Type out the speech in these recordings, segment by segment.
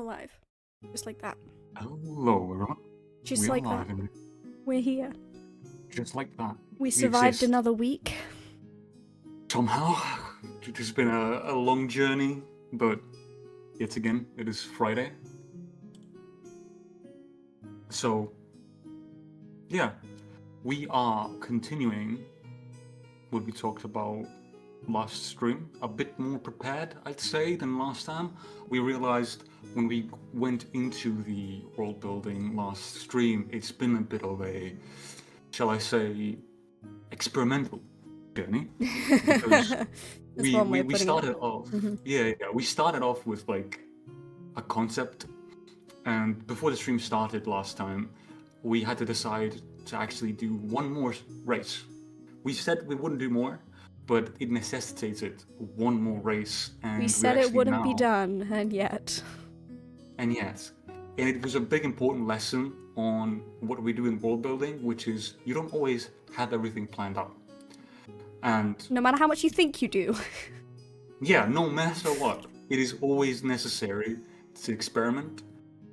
alive. Just like that. Hello, everyone. Just We like are that. alive, We're here. just like that. We survived exist. another week. Somehow, it has been a long journey, but yet again, it is Friday. So, yeah, we are continuing what we talked about last stream, a bit more prepared, I'd say, than last time. We realized when we went into the world building last stream, it's been a bit of a, shall I say, experimental journey. Because That's one way of we putting started it. off, Mhm. we started off with like a concept, and before the stream started last time, we had to decide to actually do one more race. We said we wouldn't do more, but it necessitated one more race, and We we're said it actually wouldn't be now, done, and yet. and yes, and it was a big important lesson on what we do in world building, which is you don't always have everything planned out. And No matter how much you think you do. yeah, no matter what, it is always necessary to experiment.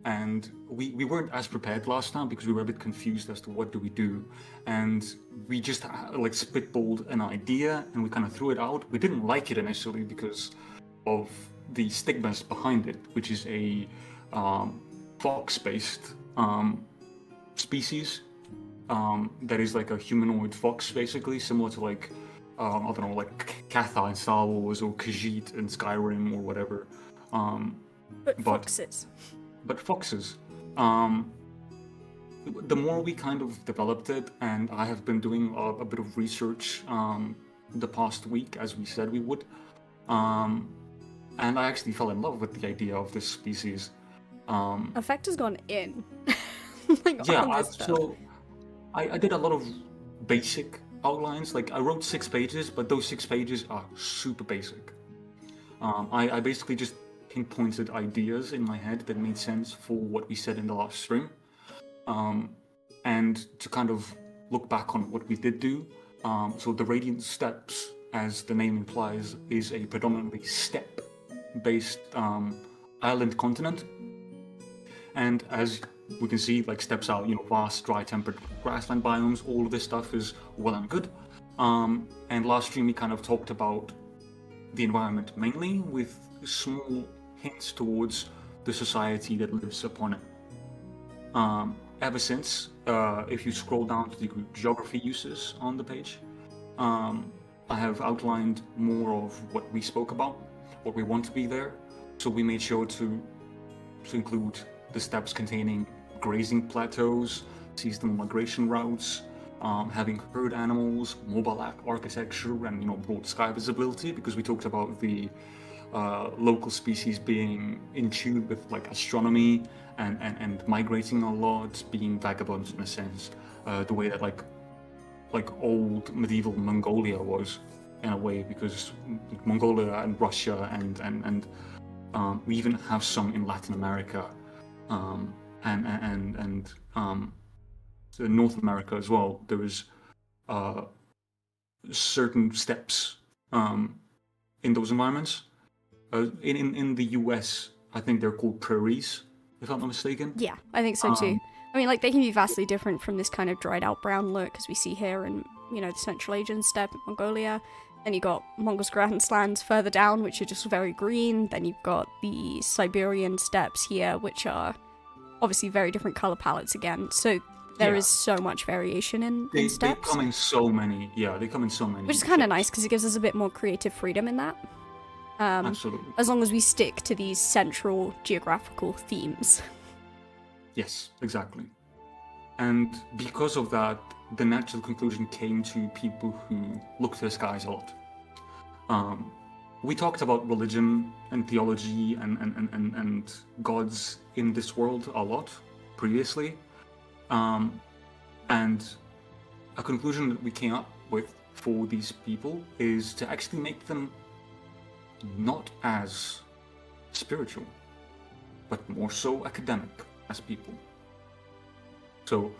And we weren't as prepared last time because we were a bit confused as to what do we do. And we just like spitballed an idea and we kind of threw it out. We didn't like it initially because of the stigmas behind it, which is a fox-based species that is like a humanoid fox, basically, similar to like I don't know, like Katha in Star Wars or Khajiit in Skyrim or whatever. But foxes. But foxes. The more we kind of developed it, and I have been doing a bit of research the past week, as we said we would, and I actually fell in love with the idea of this species. Effect has gone in. Like, Yeah, on this stuff. so I did a lot of basic outlines. Like I wrote 6 pages, but those 6 pages are super basic. I basically just pinpointed ideas in my head that made sense for what we said in the last stream. And to kind of look back on what we did do. So the Radiant Steppes, as the name implies, is a predominantly steppe-based island continent. And as we can see, like steppes are, vast, dry, temperate grassland biomes. All of this stuff is well and good. And last stream we kind of talked about the environment mainly, with small hints towards the society that lives upon it. Ever since, if you scroll down to the geography uses on the page, I have outlined more of what we spoke about, what we want to be there. So we made sure to include the steppes containing grazing plateaus, seasonal migration routes, having herd animals, mobile architecture, and broad sky visibility, because we talked about the local species being in tune with like astronomy and migrating a lot, being vagabonds in a sense, the way that like old medieval Mongolia was in a way, because Mongolia and Russia and we even have some in Latin America and North America as well. There is certain steppes in those environments. In the US, I think they're called prairies, if I'm not mistaken. Yeah, I think so too. I mean, like, they can be vastly different from this kind of dried out brown look as we see here in, the Central Asian steppe, Mongolia. Then you've got Mongol's grasslands further down, which are just very green. Then you've got the Siberian steppes here, which are obviously very different colour palettes again. So there is so much variation in steppes. They come in so many, they come in so many. Which is kind of nice, because it gives us a bit more creative freedom in that. Absolutely. As long as we stick to these central geographical themes. Yes, exactly. And because of that, the natural conclusion came to people who look to the skies a lot. We talked about religion and theology and gods in this world a lot previously. And a conclusion that we came up with for these people is to actually make them not as spiritual, but more so academic as people. So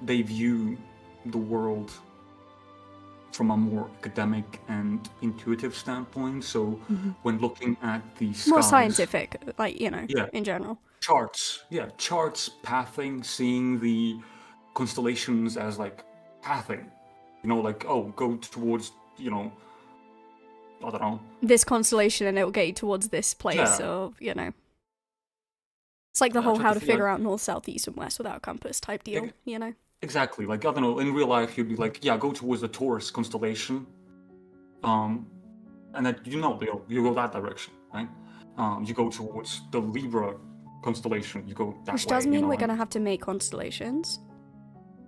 they view the world from a more academic and intuitive standpoint. So when looking at the skies, More scientific, like, yeah, in general. charts, pathing, seeing the constellations as like pathing, like, oh, go towards, I don't know, This constellation and it'll get you towards this place, Yeah. or, It's like the whole try how to to figure figure out north, south, east, and west without a compass type deal, exactly, like, I don't know, in real life you'd be like, yeah, go towards the Taurus constellation, and then you go that direction, right? You go towards the Libra constellation, you go that Which way. does mean we're and gonna have to make constellations.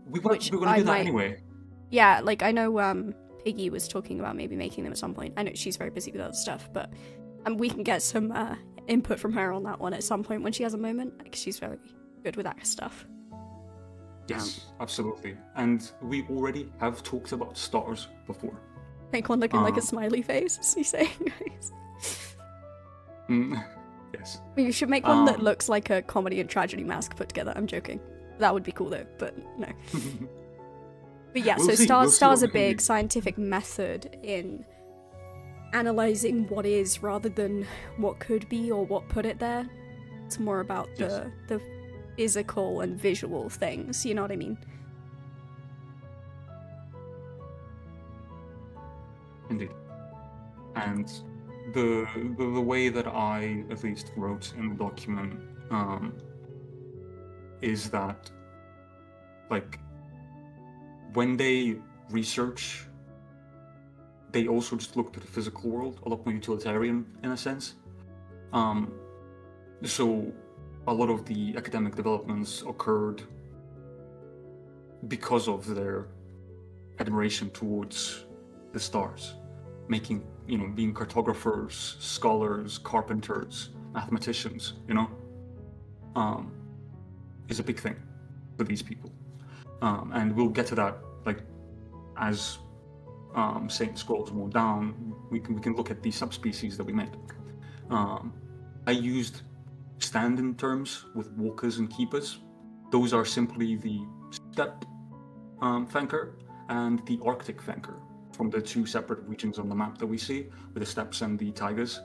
we're which gonna I do that might- anyway. Yeah, like, I know Piggy was talking about maybe making them at some point. I know she's very busy with other stuff, but we can get some input from her on that one at some point when she has a moment, because she's very good with that stuff. Yes, absolutely. And we already have talked about stars before. Make one looking like a smiley face, is he saying, guys? Yes. You should make one that looks like a comedy and tragedy mask put together. I'm joking. That would be cool though, but no. But yeah, We'll so see. We'll see stars what are we can big do. scientific method in analysing what is rather than what could be or what put it there. It's more about Yes. the physical and visual things, you know what I mean? Indeed. And the way that I at least wrote in the document is that, like, when they research, they also just look to the physical world, a lot more utilitarian in a sense. So a lot of the academic developments occurred because of their admiration towards the stars, being cartographers, scholars, carpenters, mathematicians, is a big thing for these people. And we'll get to that, like, as Saint scrolls more down, we can look at the subspecies that we made. I used stand-in terms with walkers and keepers. Those are simply the steppe thanker and the Arctic thanker from the two separate regions on the map that we see, with the steppes and the tigers.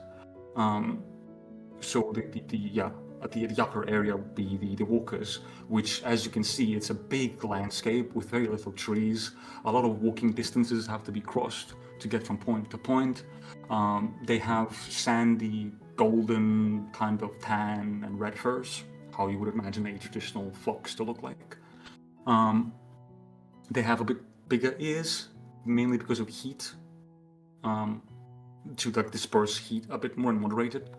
So the upper area would be the walkers, which, as you can see, it's a big landscape with very little trees. A lot of walking distances have to be crossed to get from point to point. They have sandy, golden, kind of tan and red furs, how you would imagine a traditional fox to look like. They have a bit bigger ears, mainly because of heat, to like disperse heat a bit more and moderate it.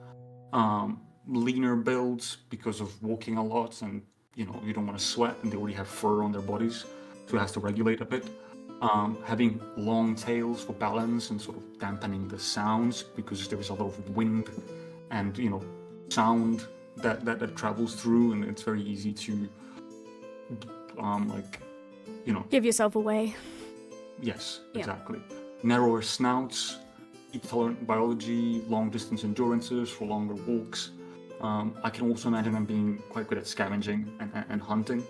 Leaner builds because of walking a lot, and you don't want to sweat, and they already have fur on their bodies, so it has to regulate a bit. Having long tails for balance and sort of dampening the sounds, because there is a lot of wind and sound that travels through, and it's very easy to Give yourself away. Yes, Yeah. exactly. Narrower snouts, heat-tolerant biology, long-distance endurances for longer walks. I can also imagine them being quite good at scavenging and hunting.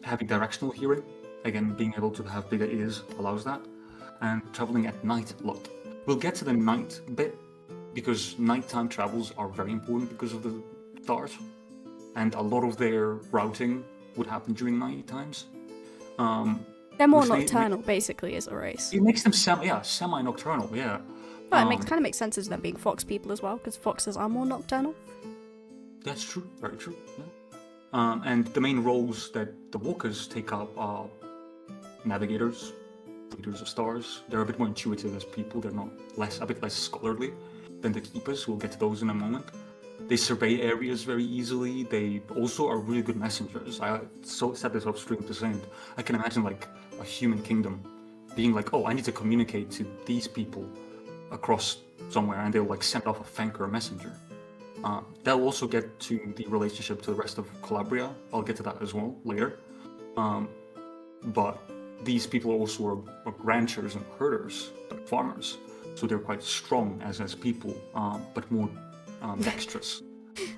Having directional hearing, again, being able to have bigger ears allows that. And traveling at night a lot. We'll get to the night bit, because nighttime travels are very important because of the stars. And a lot of their routing would happen during night times. They're more Which they- nocturnal, basically, as a race. It makes them semi-nocturnal, yeah. But it kind of makes sense as them being fox people as well, because foxes are more nocturnal. That's true, very true, yeah. And the main roles that the walkers take up are navigators, leaders of stars. They're a bit more intuitive as people, they're a bit less scholarly than the keepers. We'll get to those in a moment. They survey areas very easily. They also are really good messengers. I set this upstream to Saint. I can imagine like a human kingdom being like, oh, I need to communicate to these people across somewhere, and they'll like send off a thanker or messenger. They'll also get to the relationship to the rest of Colabria. I'll get to that as well later. But these people also are ranchers and herders, like farmers. So they're quite strong as people, but more dexterous.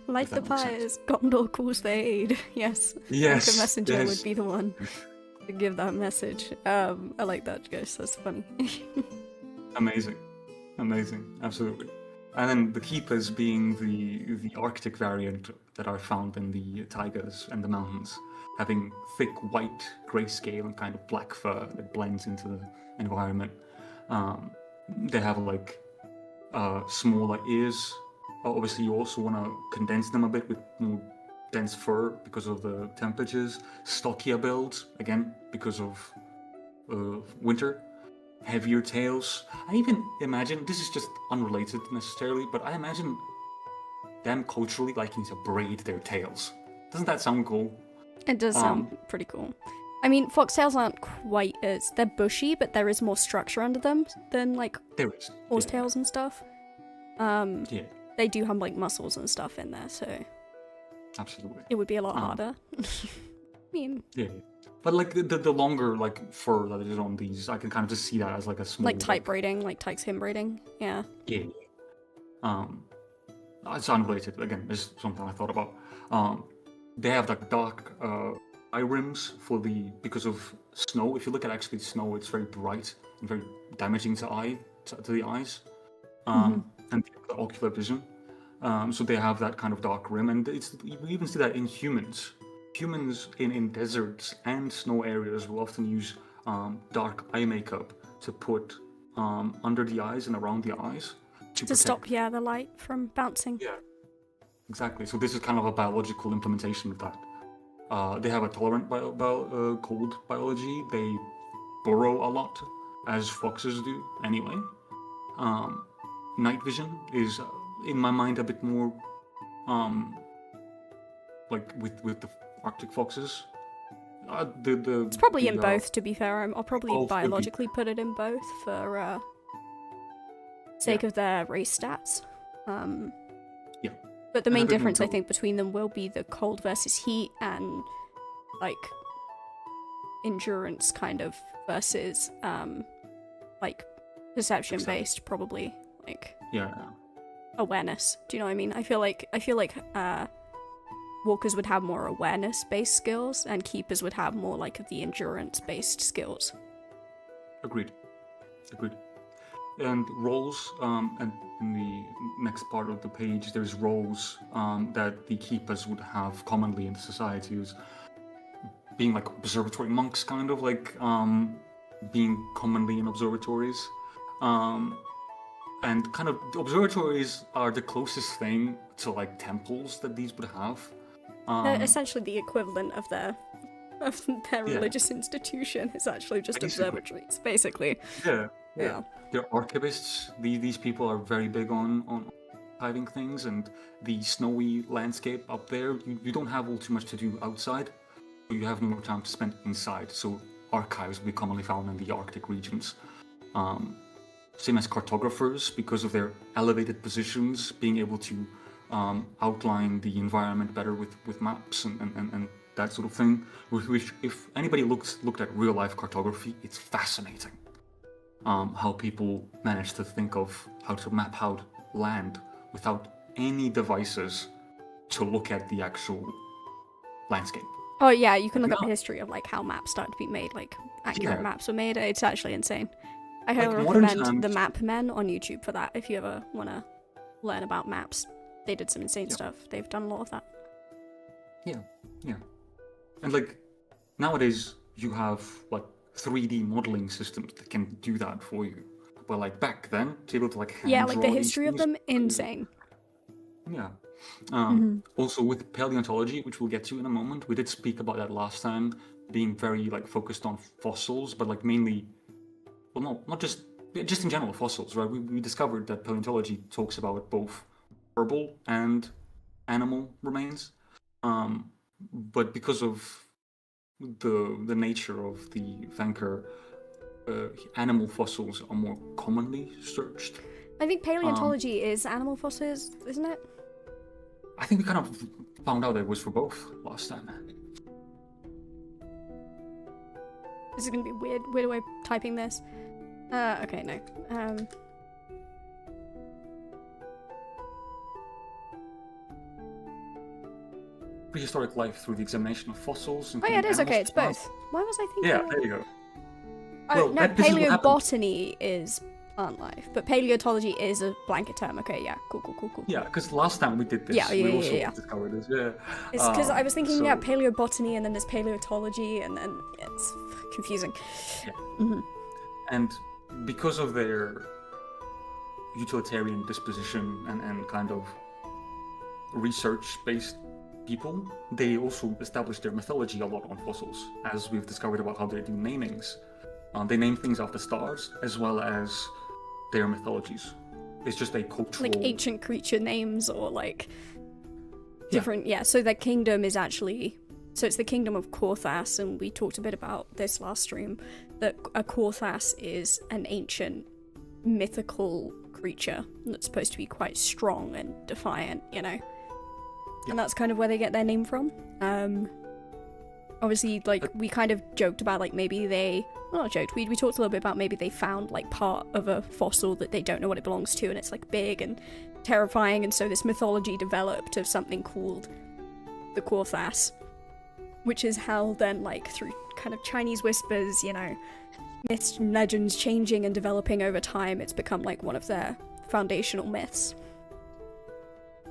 Light If the that makes pyres, Gondor calls the aid. Yes. Yes, Like a messenger yes. would be the one. give that message. I like that, guys. That's funny. Amazing, absolutely. And then the keepers being the Arctic variant that are found in the taigas and the mountains, having thick white grayscale and kind of black fur that blends into the environment. They have like smaller ears. Obviously, you also want to condense them a bit with more dense fur because of the temperatures. Stockier builds, again, because of winter. Heavier tails. I even imagine, this is just unrelated necessarily, but I imagine them culturally liking to braid their tails. Doesn't that sound cool? It does sound pretty cool. I mean, foxtails aren't quite as... They're bushy, but there is more structure under them than, like, there is. horsetails and stuff. Yeah. They do have, like, muscles and stuff in there, so... Absolutely. It would be a lot harder. I mean... Yeah. But, like, the longer, like, fur that is on these, I can kind of just see that as, like, a small... Like tight braiding, like tight skin braiding, yeah. Yeah. It's unrelated, again, this is something I thought about. They have, like, dark eye rims because of snow. If you look at actually snow, it's very bright and very damaging to the eyes. And the ocular vision. So they have that kind of dark rim, and you even see that in humans. Humans in deserts and snow areas will often use dark eye makeup to put under the eyes and around the eyes to stop the light from bouncing. Yeah, exactly. So this is kind of a biological implementation of that. They have a tolerant cold biology. They burrow a lot, as foxes do anyway. Night vision is, in my mind, a bit more like with the Arctic foxes. It's probably in both, to be fair. I'll probably biologically put it in both for sake of their race stats. Yeah. But the main difference, I think, between them will be the cold versus heat and, like, endurance kind of versus, like, perception-based, probably. Like, awareness. Do you know what I mean? I feel like walkers would have more awareness-based skills, and keepers would have more like the endurance-based skills. Agreed. And roles, and in the next part of the page, there's roles that the keepers would have commonly in societies, being like observatory monks, kind of like being commonly in observatories. And kind of the observatories are the closest thing to like temples that these would have. They're essentially the equivalent of their religious institution. It's actually just observatories, basically. Yeah. They're archivists. These people are very big on archiving things, and the snowy landscape up there, you don't have all too much to do outside, but you have more time to spend inside. So archives will be commonly found in the Arctic regions. Same as cartographers, because of their elevated positions, being able to outline the environment better with maps and that sort of thing. Which, if anybody looked at real life cartography, it's fascinating. How people manage to think of how to map out land without any devices to look at the actual landscape. Oh yeah, you can look up the history of like how maps started to be made, like accurate maps were made. It's actually insane. I highly recommend the Map Men on YouTube for that if you ever want to learn about maps. They did some insane stuff. They've done a lot of that. Yeah. And like nowadays you have like 3D modeling systems that can do that for you. But like back then, to be able to like hand like the history of them, insane. Yeah. Also with paleontology, which we'll get to in a moment, we did speak about that last time, being very like focused on fossils, but like mainly, well, no, not just in general fossils, right? We discovered that paleontology talks about both herbal and animal remains, but because of the nature of the Vancouver, animal fossils are more commonly searched. I think paleontology is animal fossils, isn't it? I think we kind of found out that it was for both last time. This is gonna be weird way of typing this. Okay, no. prehistoric life through the examination of fossils. Oh yeah, it is. including Okay, it's animals, both. Why was I thinking? Yeah, there you go. Oh Well, no, this is what happened. paleobotany is plant life, but paleontology is a blanket term. Okay, yeah, cool. Yeah, because last time we did this, Yeah, we also yeah. discovered this. Yeah. It's because I was thinking, so- yeah, paleobotany, and then there's paleontology, and then it's confusing. Yeah. Mm-hmm. And because of their utilitarian disposition and kind of research-based people, they also established their mythology a lot on fossils, as we've discovered about how they do namings. They name things after stars, as well as their mythologies. It's just a cultural... Like ancient creature names, or like different. Yeah. So their kingdom is actually. So it's the kingdom of Korthas, and we talked a bit about this last stream. That a Korthas is an ancient mythical creature that's supposed to be quite strong and defiant, you know. And that's kind of where they get their name from. Obviously, like, we kind of joked about, like, maybe they... Well, not joked, we talked a little bit about maybe they found, like, part of a fossil that they don't know what it belongs to, and it's, like, big and terrifying, and so this mythology developed of something called the Korthas, which is how then, like, through kind of Chinese whispers, you know, myths and legends changing and developing over time, it's become, like, one of their foundational myths.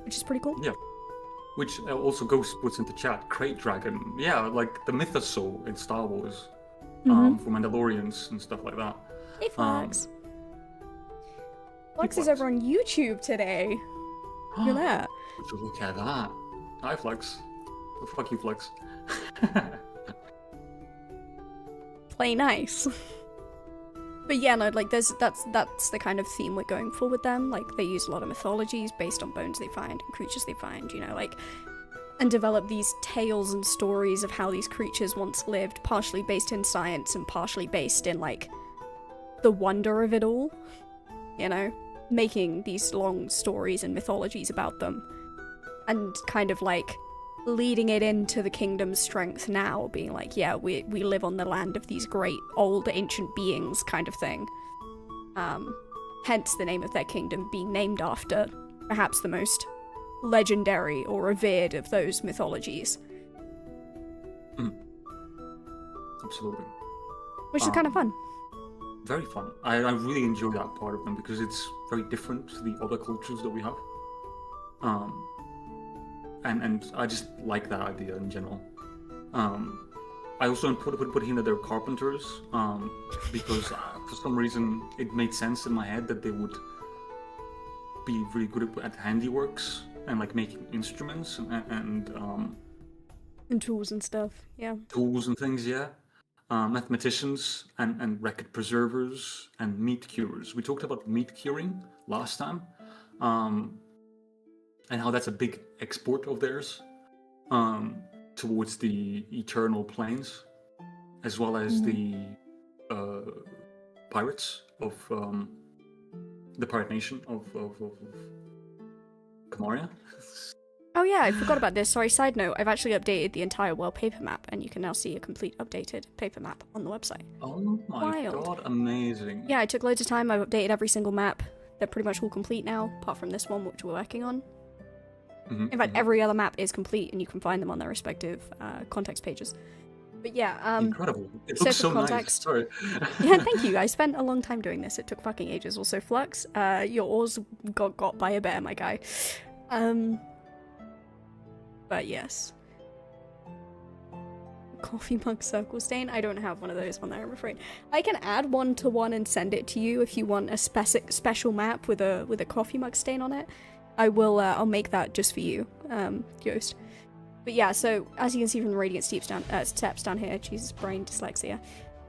Which is pretty cool. Yeah. Which also puts into chat, Crate Dragon. Yeah, like the mythosaur in Star Wars. For Mandalorians and stuff like that. Hey, Flex. Flex is over on YouTube today. Look at that. Would you look at that? Hi, Flex. Oh, fuck you, Flex. Play nice. But yeah, no, like that's the kind of theme we're going for with them. Like, they use a lot of mythologies based on bones they find and creatures they find, you know, like, and develop these tales and stories of how these creatures once lived, partially based in science and partially based in, like, the wonder of it all, you know, making these long stories and mythologies about them, and kind of, like, leading it into the kingdom's strength now, being like, yeah, we live on the land of these great old ancient beings, kind of thing. Hence the name of their kingdom being named after perhaps the most legendary or revered of those mythologies. Absolutely. Which is kind of fun. Very fun. I really enjoy that part of them because it's very different to the other cultures that we have. And I just like that idea in general. I also put in that they're carpenters, because for some reason it made sense in my head that they would be really good at handiworks and like making instruments and tools and stuff, yeah. Tools and things, yeah. Mathematicians and record preservers and meat curers. We talked about meat curing last time. And how that's a big export of theirs towards the eternal planes, as well as the pirates of the pirate nation of Colabria. Oh yeah, I forgot about this. Sorry, side note, I've actually updated the entire world paper map, and you can now see a complete updated paper map on the website. Oh my god, amazing. Yeah, I took loads of time, I've updated every single map. They're pretty much all complete now, apart from this one, which we're working on. In fact, every other map is complete, and you can find them on their respective context pages. But yeah, incredible. It looks so nice. Sorry. Yeah, thank you. I spent a long time doing this. It took fucking ages. Also, Flux, your oars got by a bear, my guy. But yes. Coffee mug circle stain? I don't have one of those on there, I'm afraid. I can add one to one and send it to you if you want a special map with a coffee mug stain on it. I will, I'll make that just for you, Ghost. But yeah, so, as you can see from the Radiant steps down here, Jesus, brain dyslexia,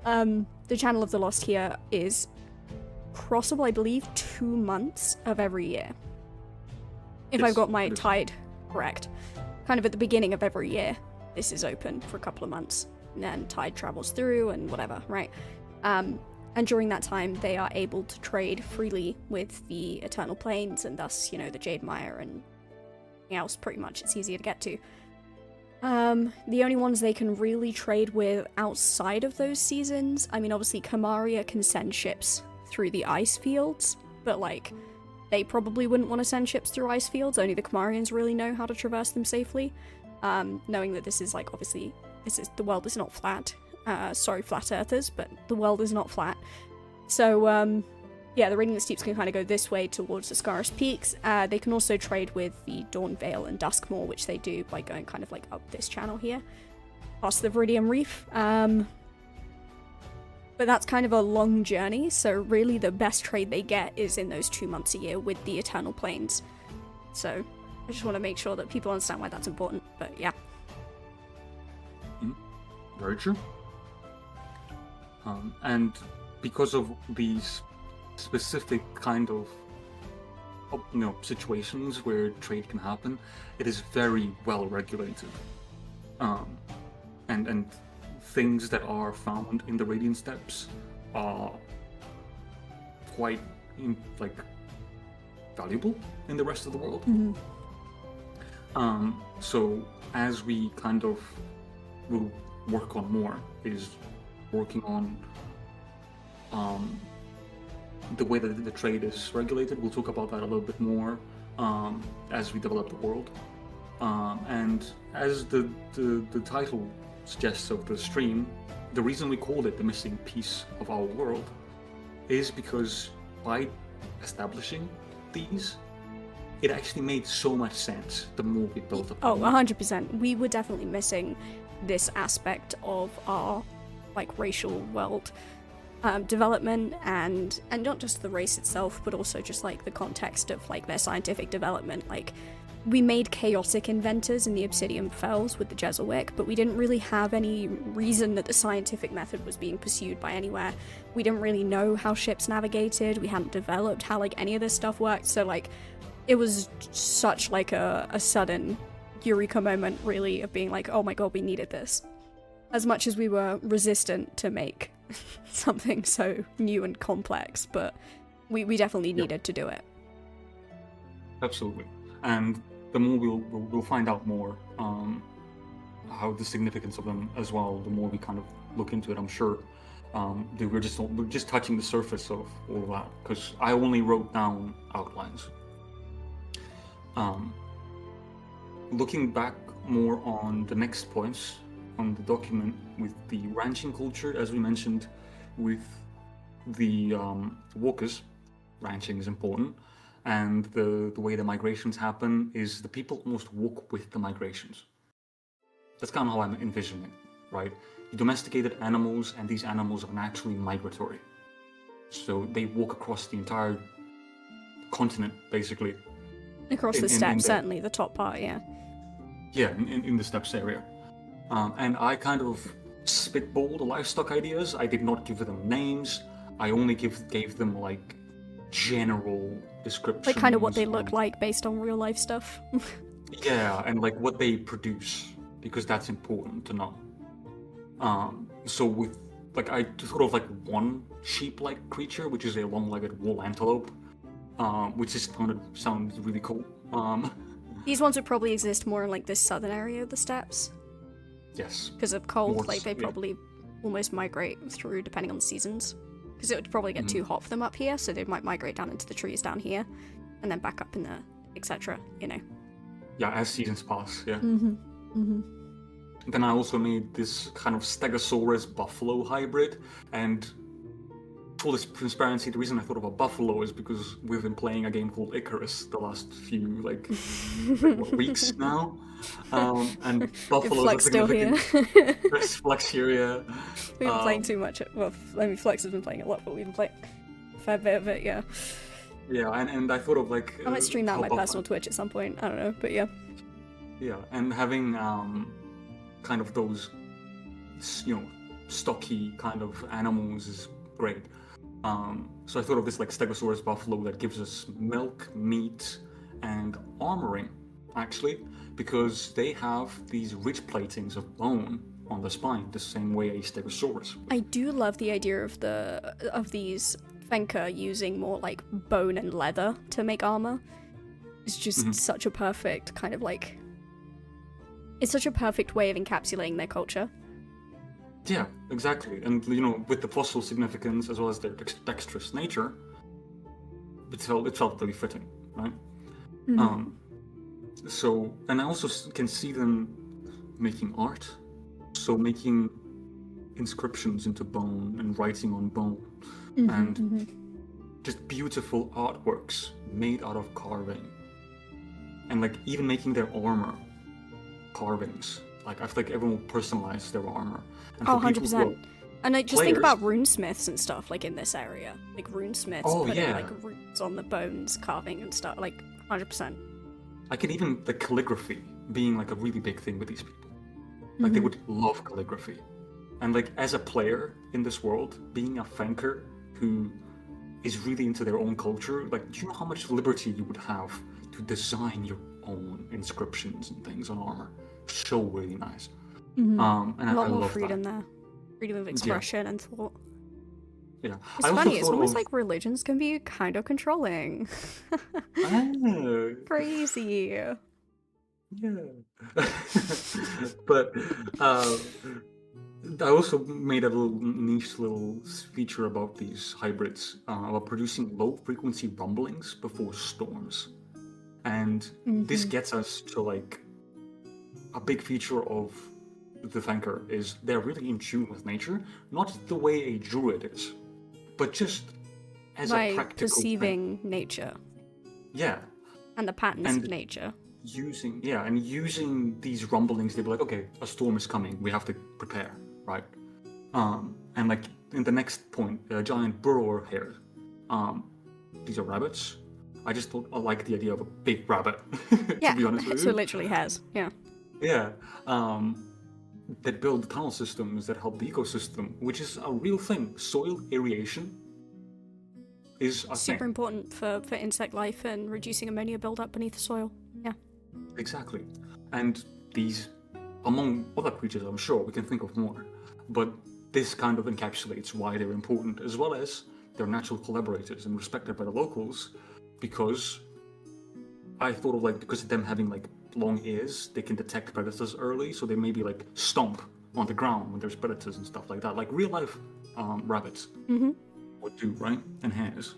the Channel of the Lost here is crossable, I believe, 2 months of every year. If I've got my tide correct. Kind of at the beginning of every year, this is open for a couple of months, and then tide travels through and whatever, right? And during that time, they are able to trade freely with the Eternal Planes, and thus, you know, the Jade Mire and everything else, pretty much. It's easier to get to. The only ones they can really trade with outside of those seasons, I mean, obviously, Colabria can send ships through the ice fields, but, like, they probably wouldn't want to send ships through ice fields. Only the Colabarians really know how to traverse them safely. knowing that this is like, obviously, the world is not flat. Sorry, flat earthers, but the world is not flat. So, yeah, the Radiant Steeps can kind of go this way towards the Scarus Peaks. They can also trade with the Dawn Vale and Duskmoor, which they do by going kind of like up this channel here, past the Viridian Reef. But that's kind of a long journey, so really the best trade they get is in those 2 months a year with the Eternal Plains. So I just want to make sure that people understand why that's important, but yeah. Very true. And because of these specific kind of situations where trade can happen, it is very well regulated. And things that are found in the Radiant Steppes are quite valuable in the rest of the world. So as we kind of will work on more, is working on the way that the trade is regulated. We'll talk about that a little bit more as we develop the world. And as the title suggests of the stream, the reason we called it the missing piece of our world is because by establishing these, it actually made so much sense the more we built upon. 100%. We were definitely missing this aspect of our racial world development, and not just the race itself, but also just the context of their scientific development. We made chaotic inventors in the Obsidian Fells with the Jesuit, but we didn't really have any reason that the scientific method was being pursued by anywhere. We didn't really know how ships navigated, we hadn't developed how any of this stuff worked, so it was such a sudden eureka moment, really, of being oh my god, we needed this. As much as we were resistant to make something so new and complex, but we definitely needed to do it. Absolutely. And the more we'll find out more how the significance of them as well, the more we kind of look into it, I'm sure. We're just touching the surface of all of that, because I only wrote down outlines. Looking back more on the next points on the document with the ranching culture, as we mentioned with the walkers, ranching is important, and the way the migrations happen is the people almost walk with the migrations. That's kind of how I'm envisioning it, right? You domesticated animals, and these animals are naturally migratory. So they walk across the entire continent, basically. Across the steppes, certainly, the top part, yeah. Yeah, in the steppes area. And I kind of spitballed the livestock ideas. I did not give them names. I only gave them general descriptions. Kind of what they look like based on real life stuff. Yeah, and what they produce, because that's important to know. So with I thought of one sheep-like creature, which is a long-legged wool antelope, which just sounds really cool. These ones would probably exist more in this southern area of the steppes. Yes. Because of cold, they probably almost migrate through depending on the seasons. Because it would probably get too hot for them up here, so they might migrate down into the trees down here, and then back up in the etc. Yeah, as seasons pass. Yeah. Mm-hmm. Then I also made this kind of Stegosaurus buffalo hybrid, and full transparency, the reason I thought of a buffalo is because we've been playing a game called Icarus the last few weeks now, and buffalo Flex still here. Flex here, yeah. We've been playing too much. Well, Flex has been playing a lot, but we've been playing a fair bit of it, yeah. Yeah, and I thought of I might stream that on my personal Twitch at some point. I don't know, but yeah. Yeah, and having kind of those stocky kind of animals is great. So I thought of this Stegosaurus buffalo that gives us milk, meat, and armoring, actually, because they have these rich platings of bone on the spine, the same way a Stegosaurus would. I do love the idea of these Fenka using more bone and leather to make armor. It's just such a perfect kind of it's such a perfect way of encapsulating their culture. Yeah, exactly. And, with the fossil significance as well as their dexterous nature, it felt really fitting, right? Mm-hmm. So, and I also can see them making art. So making inscriptions into bone and writing on bone, and just beautiful artworks made out of carving. And like even making their armor carvings. Like I feel like everyone will personalize their armor. And Oh, for people who 100%. And like, just think players- about runesmiths and stuff like in this area. Like runesmiths Oh, putting yeah. like runes on the bones, carving and stuff. Like 100%. I can even the calligraphy being like a really big thing with these people. Like they would love calligraphy. And like as a player in this world, being a thanker who is really into their own culture, like do you know how much liberty you would have to design your own inscriptions and things on armor? So really nice. And A I lot more love freedom that. there. Freedom of expression and thought. Yeah. It's I also funny, it's thought almost of- like religions can be kind of controlling. Ah, Crazy. yeah. But I also made a little niche little feature about these hybrids, about producing low frequency rumblings before storms. And this gets us to like a big feature of the Thanker is they're really in tune with nature, not the way a druid is, but just as a By practical thing. perceiving nature Yeah. and the patterns And of nature. Using these rumblings, they'd be like, okay, a storm is coming, we have to prepare, right? And like in the next point, a giant burrower hare. These are rabbits. I just thought I like the idea of a big rabbit. Yeah, to be honest with so you. it literally has. Yeah. Yeah. That build tunnel systems that help the ecosystem, which is a real thing. Soil aeration is a Super thing. important for insect life and reducing ammonia buildup beneath the soil. Yeah. Exactly. And these, among other creatures, I'm sure we can think of more, but this kind of encapsulates why they're important, as well as they're natural collaborators and respected by the locals, because I thought of like, because of them having like long ears, they can detect predators early, so they maybe like stomp on the ground when there's predators and stuff like that, like real life rabbits would do, right? And hares.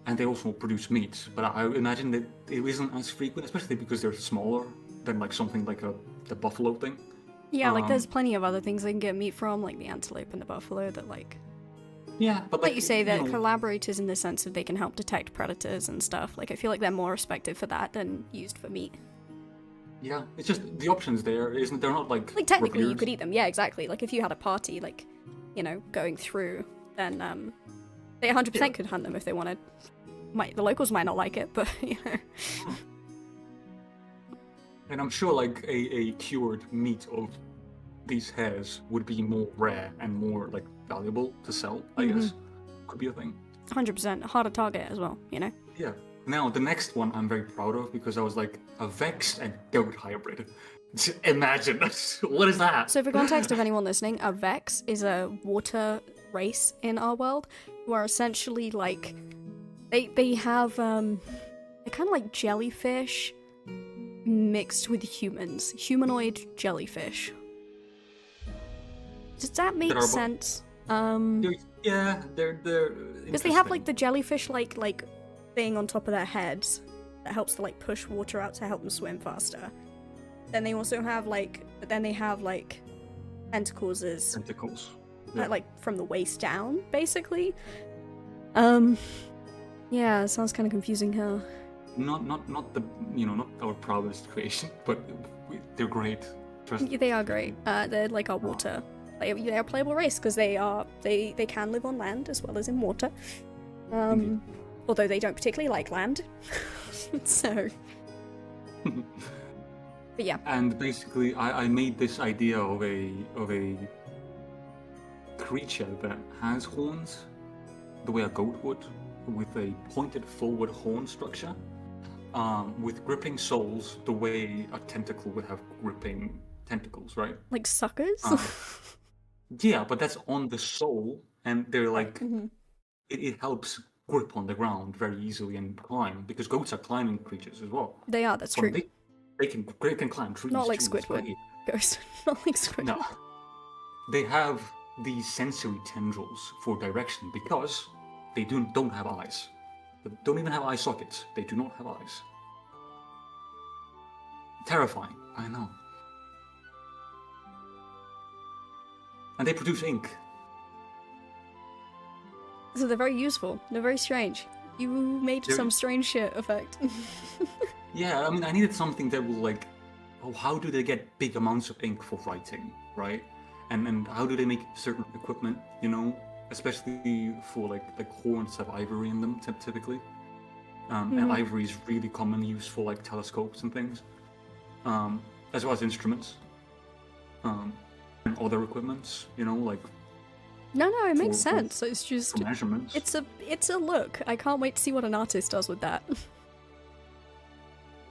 And they also produce meat, but I imagine that it isn't as frequent, especially because they're smaller than like something like the buffalo thing. Yeah, like there's plenty of other things they can get meat from, like the antelope and the buffalo that like... Yeah, but Like you say, they're know, collaborators in the sense that they can help detect predators and stuff. Like I feel like they're more respected for that than used for meat. Yeah, it's just the options there, isn't they're not like Like technically you revered. could eat them, yeah, exactly. Like if you had a party, like, you know, going through, then they 100% could hunt them if they wanted. The locals might not like it, but you know. And I'm sure like a cured meat of these hares would be more rare and more like valuable to sell, I guess. Could be a thing. 100% a harder target as well, you know. Yeah. Now the next one I'm very proud of because I was like a Vex and goat hybrid. Imagine what is that? So for context of anyone listening, a Vex is a water race in our world who are essentially like they have they're kind of like jellyfish mixed with humans, humanoid jellyfish. Does that make sense? Yeah, they're Because they have like the jellyfish like thing on top of their heads that helps to like push water out to help them swim faster. Then they also have like tentacles as tentacles. like from the waist down, basically. Yeah, it sounds kind of confusing here. Not the not our proudest creation, but they're great. Trust Yeah, they are great. They're like our water. They're a playable race because they can live on land as well as in water. Although they don't particularly like land. So. But yeah. And basically, I made this idea of a creature that has horns, the way a goat would, with a pointed forward horn structure, with gripping soles, the way a tentacle would have gripping tentacles, right? Like suckers? Yeah, but that's on the sole, and they're like, it helps grip on the ground very easily and climb, because goats are climbing creatures as well. They are, that's Well, true. They can climb trees. Not like too, it's Squidward. great. Ghost. Not like Squidward. No. They have these sensory tendrils for direction because they don't have eyes. They don't even have eye sockets. They do not have eyes. Terrifying. I know. And they produce ink. So they're very useful. They're very strange. You made some strange shit effect. Yeah, I mean, I needed something that will like, oh, how do they get big amounts of ink for writing, right? And how do they make certain equipment, you know, especially for like horns have ivory in them typically, and ivory is really commonly used for like telescopes and things, as well as instruments, and other equipments, you know, like. No, it makes sense. It's just measurements. It's a look. I can't wait to see what an artist does with that.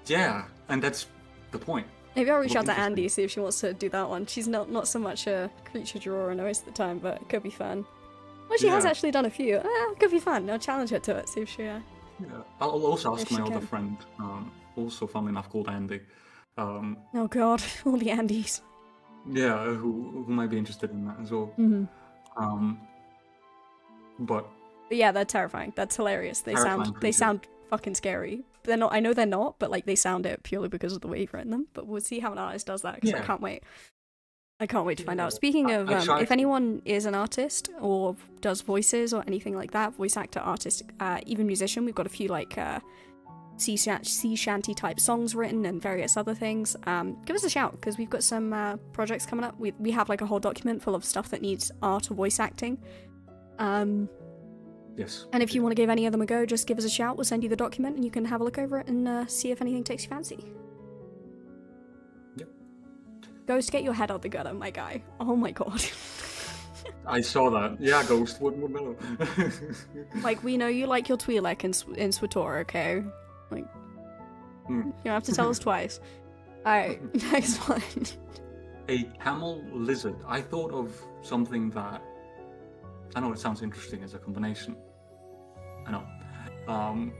Yeah, and that's the point. Maybe I'll reach out to Andy, see if she wants to do that one. She's not so much a creature drawer most of the time, but it could be fun. Well, she has actually done a few. It could be fun. I'll challenge her to it, see if she... Yeah, I'll also ask my other friend, also funnily enough called Andy. Oh god, all the Andys. Yeah, who might be interested in that as well. But yeah, they're terrifying. That's hilarious. They sound fucking scary. They're not. I know they're not, but like they sound it purely because of the way you've written them. But we'll see how an artist does that because I can't wait. I can't wait to find out. Speaking of, if anyone is an artist or does voices or anything like that, voice actor, artist, even musician, we've got a few like sea shanty type songs written and various other things. Give us a shout because we've got some projects coming up. We have like a whole document full of stuff that needs art or voice acting. Yes. And if you want to give any of them a go, just give us a shout. We'll send you the document and you can have a look over it and see if anything takes your fancy. Yep. Ghost, get your head out the gutter, my guy. Oh my god. I saw that. Yeah, Ghost. What no? Like, we know you like your Twi'lek in Swator, okay? Like, you don't have to tell us twice. Alright, next one. A camel lizard. I thought of something that... I know it sounds interesting as a combination. I know.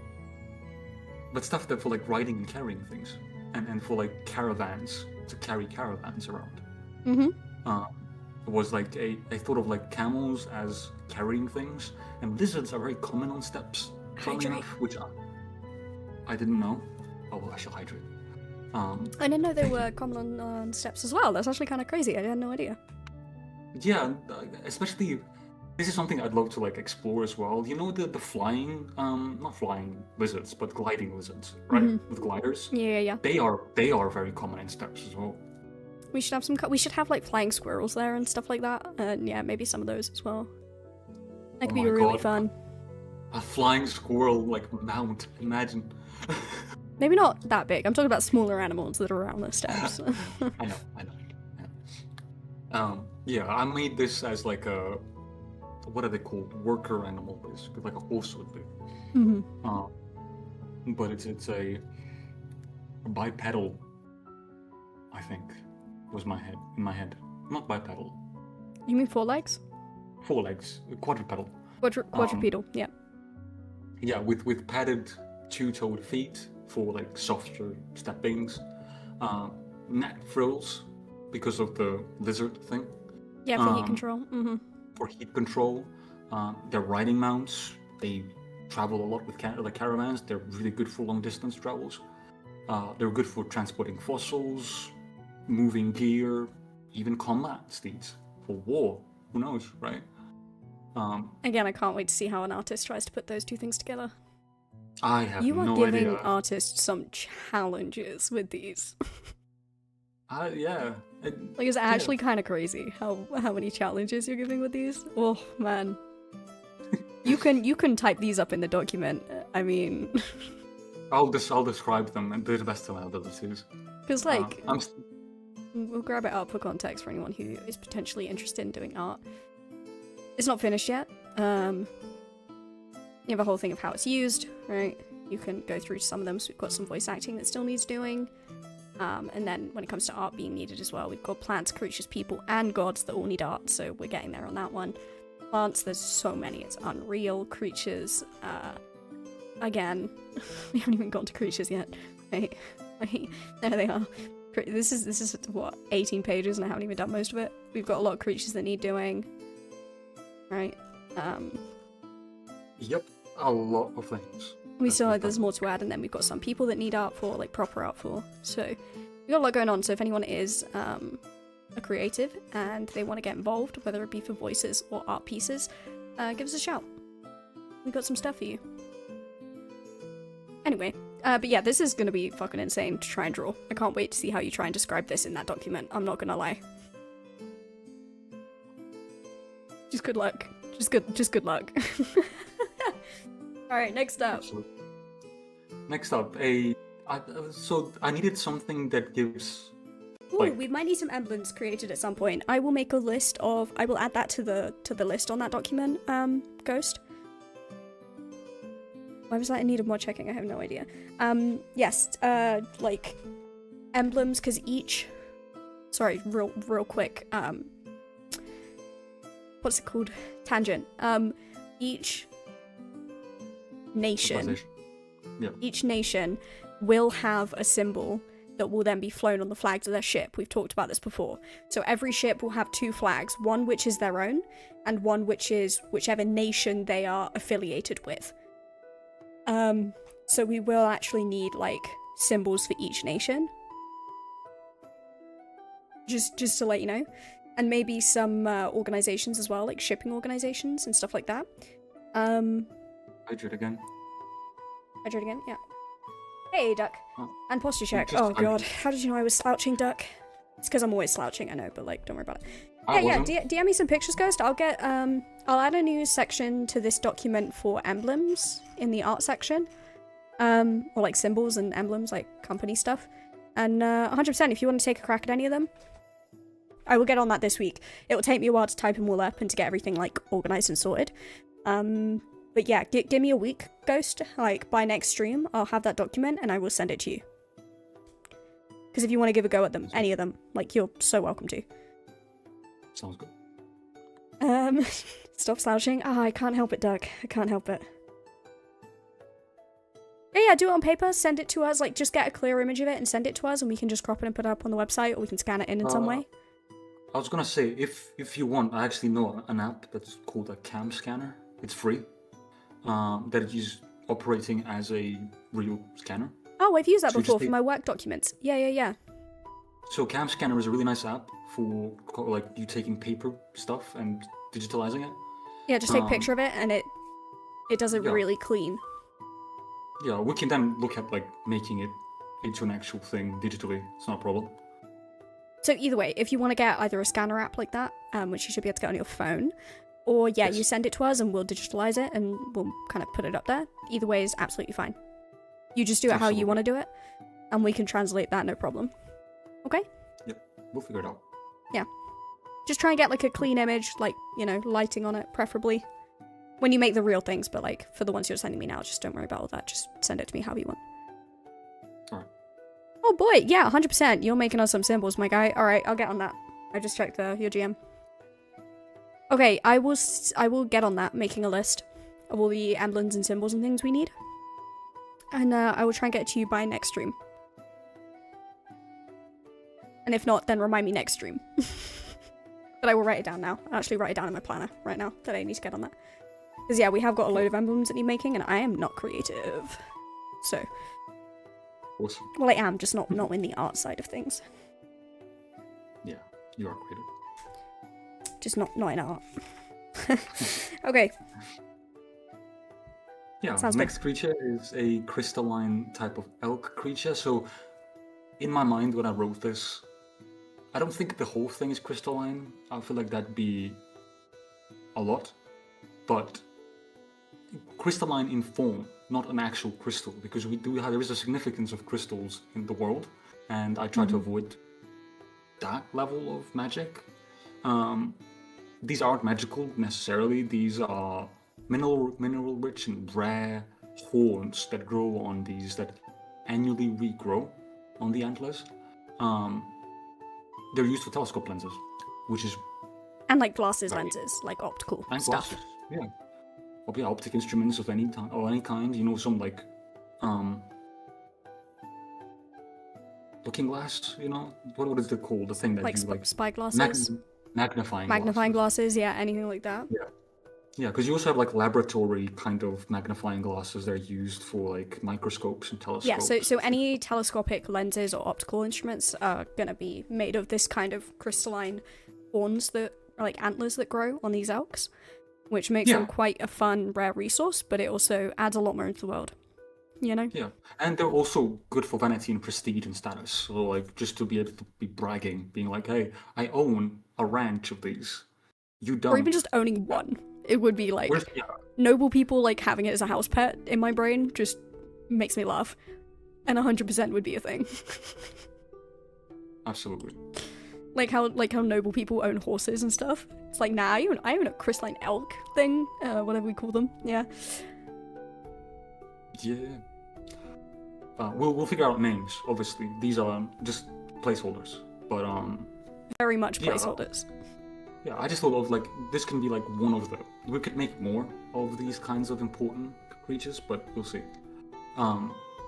But stuff that for like riding and carrying things. And for like caravans, to carry caravans around. It was like I thought of like camels as carrying things, and lizards are very common on steppes. Funnily enough, which I didn't know. Oh well, I shall hydrate. I didn't know they were common on steppes as well. That's actually kind of crazy. I had no idea. Yeah, especially this is something I'd love to like explore as well. You know the flying, not flying lizards, but gliding lizards, right? With gliders. Yeah. They are very common in steppes as well. We should have some. We should have like flying squirrels there and stuff like that. And yeah, maybe some of those as well. That could be really fun. A flying squirrel like mount. Imagine. Maybe not that big. I'm talking about smaller animals that are around the steps. I know. Yeah, I made this as like a, what are they called? Worker animal, basically, like a horse would be. But it's a bipedal, I think, was in my head. Not bipedal. You mean 4 legs? 4 legs, quadrupedal. Quadrupedal, yeah. Yeah, with padded 2-toed feet for like softer steppings, net frills because of the lizard thing. Yeah, for heat control. For heat control, their riding mounts. They travel a lot with caravans. They're really good for long distance travels. They're good for transporting fossils, moving gear, even combat steeds for war. Who knows, right? Again, I can't wait to see how an artist tries to put those two things together. I have you are no giving idea. artists some challenges with these. Yeah. Like, it's actually kind of crazy how many challenges you're giving with these. Oh man, you can type these up in the document. I mean, I'll describe them and do the best of my abilities. Because like, we'll grab it up for context for anyone who is potentially interested in doing art. It's not finished yet. You have a whole thing of how it's used, right? You can go through some of them. So we've got some voice acting that still needs doing. And then when it comes to art being needed as well, we've got plants, creatures, people, and gods that all need art, so we're getting there on that one. Plants, there's so many, it's unreal. Creatures, again, we haven't even gotten to creatures yet. Wait, there they are. This is what, 18 pages, and I haven't even done most of it. We've got a lot of creatures that need doing, right? Yep, a lot of things. We still there's more to add, and then we've got some people that need art for, like proper art for. So we got a lot going on, so if anyone is a creative and they want to get involved, whether it be for voices or art pieces, give us a shout. We got some stuff for you. Anyway, but yeah, this is gonna be fucking insane to try and draw. I can't wait to see how you try and describe this in that document. I'm not gonna lie. Just good luck. Just good luck. Alright, next up. Absolutely. Next up, so I needed something that gives. Ooh, we might need some emblems created at some point. I will make a list of. I will add that to the list on that document. Ghost. Why was that in need of more checking? I have no idea. Yes. Like emblems, because each. Sorry, real quick. What's it called? Tangent. Each nation. Yeah. Each nation will have a symbol that will then be flown on the flags of their ship. We've talked about this before. So every ship will have 2 flags, one which is their own, and one which is whichever nation they are affiliated with. So we will actually need, like, symbols for each nation. Just to let you know. And maybe some organizations as well, like shipping organizations and stuff like that. Hydrate again. Hydrate again, yeah. Hey, Duck. Oh. And posture check. Oh god, how did you know I was slouching, Duck? It's because I'm always slouching, I know, but like, don't worry about it. DM me some pictures, Ghost. I'll get, I'll add a new section to this document for emblems in the art section. Or like symbols and emblems, like company stuff. And 100%, if you want to take a crack at any of them, I will get on that this week. It will take me a while to type them all up and to get everything like organized and sorted. But yeah, give me a week, Ghost. Like by next stream, I'll have that document and I will send it to you. Because if you want to give a go at them, any of them, like you're so welcome to. Sounds good. Stop slouching. Ah, I can't help it, Doug. I can't help it. Yeah, do it on paper, send it to us, like just get a clear image of it and send it to us and we can just crop it and put it up on the website or we can scan it in some way. I was gonna say, if you want, I actually know an app that's called a cam scanner. It's free. That is operating as a real scanner. Oh, I've used that before for my work documents. Yeah. So cam scanner is a really nice app for like you taking paper stuff and digitalizing it. Yeah, just take a picture of it and it does it really clean. Yeah, we can then look at like making it into an actual thing digitally. It's not a problem. So either way, if you want to get either a scanner app like that, which you should be able to get on your phone, or you send it to us and we'll digitalize it and we'll kind of put it up there. Either way is absolutely fine. You just do it how you want to do it, and we can translate that, no problem. Okay? Yep, we'll figure it out. Yeah. Just try and get like a clean image, like, you know, lighting on it, preferably. When you make the real things, but like, for the ones you're sending me now, just don't worry about all that. Just send it to me how you want. Alright. Oh boy, yeah, 100%. You're making us some symbols, my guy. Alright, I'll get on that. I just checked your GM. Okay, I will get on that, making a list of all the emblems and symbols and things we need. And I will try and get it to you by next stream. And if not, then remind me next stream. But I will write it down now. I'll actually write it down in my planner right now that I need to get on that. Because yeah, we have got a load of emblems that need making, and I am not creative. So. Awesome. Well, I am, just not in the art side of things. Yeah, you are creative. Just not in art. Okay. Yeah, sounds next good. creature is a crystalline type of elk creature. So, in my mind, when I wrote this, I don't think the whole thing is crystalline. I feel like that'd be a lot. But crystalline in form, not an actual crystal, because there is a significance of crystals in the world, and I try to avoid that level of magic. These aren't magical necessarily. These are mineral rich and rare horns that grow on these, that annually regrow on the antlers. They're used for telescope lenses, which is and like glasses, lenses, like optical and stuff. Glasses, yeah. Or yeah, optic instruments of any time or any kind. You know, some like looking glass. You know, what is it called? The thing that like you like spy glasses, magnifying glasses. Yeah, anything like that. Yeah, Yeah, because you also have like laboratory kind of magnifying glasses that are used for like microscopes and Yeah, telescopes. so any telescopic lenses or optical instruments are going to be made of this kind of crystalline horns that are like antlers that grow on these elks, which makes them Yeah, quite a fun, rare resource, but it also adds a lot more into the world, you know? yeah, and they're also good for vanity and prestige and status. So like just to be able to be bragging, being like, "Hey, I own a ranch of these. You Or even don't." just owning one. It would be Where's like yeah, noble people like having it as a house pet in my brain just makes me laugh. And 100% would be a thing. absolutely. like how noble people own horses and stuff. It's like, nah, I own a crystalline elk thing, whatever we call them. Yeah. Yeah. We'll figure out names. Obviously, these are just placeholders. But Very much yeah, placeholders. yeah. I just thought of like this can be like one of the. We could make more of these kinds of important creatures, but we'll see.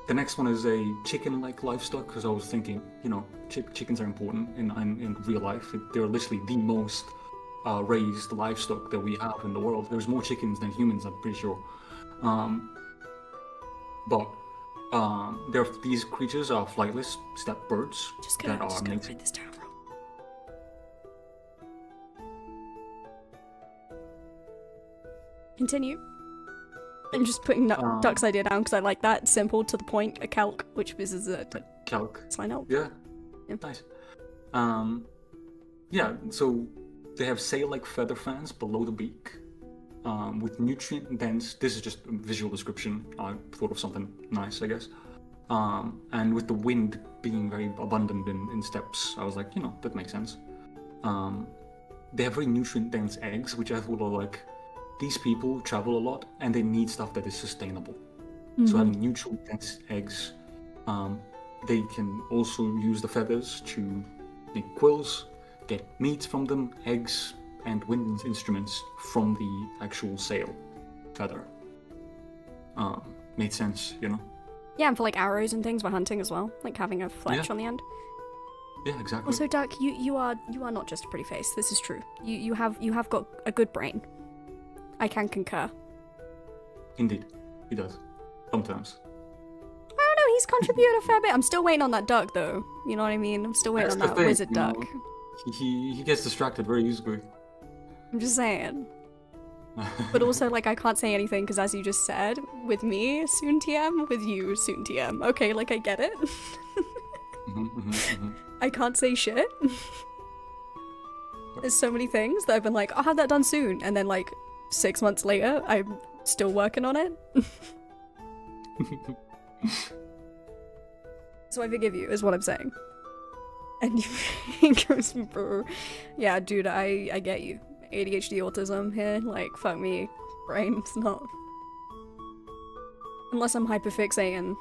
The next one is a chicken-like livestock because I was thinking, you know, chickens are important in real life. They're literally the most raised livestock that we have in the world. There's more chickens than humans, I'm pretty sure. But these creatures are flightless steppe birds Just that gonna are write mated. this down. Continue. I'm just putting Duck's idea down because I like that. Simple, to the point, a calc, which is a Calc. sign out. Yeah. Yeah. Nice. Yeah, so they have sail-like feather fans below the beak, with nutrient-dense. This is just a visual description. I thought of something nice, I guess. And with the wind being very abundant in steppes, I was like, you know, that makes sense. They have very nutrient-dense eggs, which I thought were like, these people travel a lot and they need stuff that is sustainable. So having nutrient-dense eggs, they can also use the feathers to make quills, get meat from them, eggs, and wind instruments from the actual sail feather. Made sense, you know? Yeah, and for like arrows and things for hunting as well, like having a fletch on the end. Yeah, exactly. Also, Duck, you are not just a pretty face. This is true. You have got a good brain. I can concur. Indeed, he does. Sometimes. I don't know. He's contributed a fair bit. I'm still waiting on that duck, though. You know what I mean? I'm still waiting That's on the that thing, wizard you know. duck. He gets distracted very easily. I'm just saying. But also, like, I can't say anything because, as you just said, with me, soon TM, with you, soon TM. Okay, like, I get it. I can't say shit. There's so many things that I've been like, I'll have that done soon. And then, like, 6 months later, I'm still working on it. So I forgive you, is what I'm saying. And he goes, yeah, dude, I get you. ADHD autism here, like, fuck me, brain, it's not. Unless I'm hyperfixating.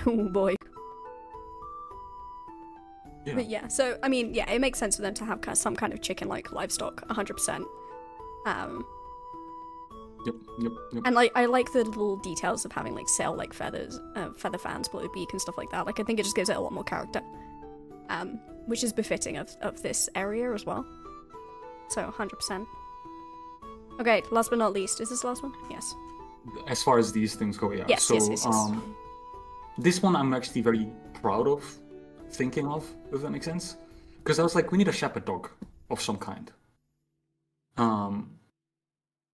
Oh boy. Yeah. But yeah, so, I mean, yeah, it makes sense for them to have some kind of chicken-like livestock, 100%. Yep. And, like, I like the little details of having, like, sail-like feathers, feather fans below the beak and stuff like that. Like, I think it just gives it a lot more character. Which is befitting of this area as well. So, 100%. Okay, last but not least. Is this the last one? Yes. As far as these things go, yeah. Yes, So, yes. this one I'm actually very proud of thinking of, if that makes sense. Because I was like, we need a shepherd dog of some kind.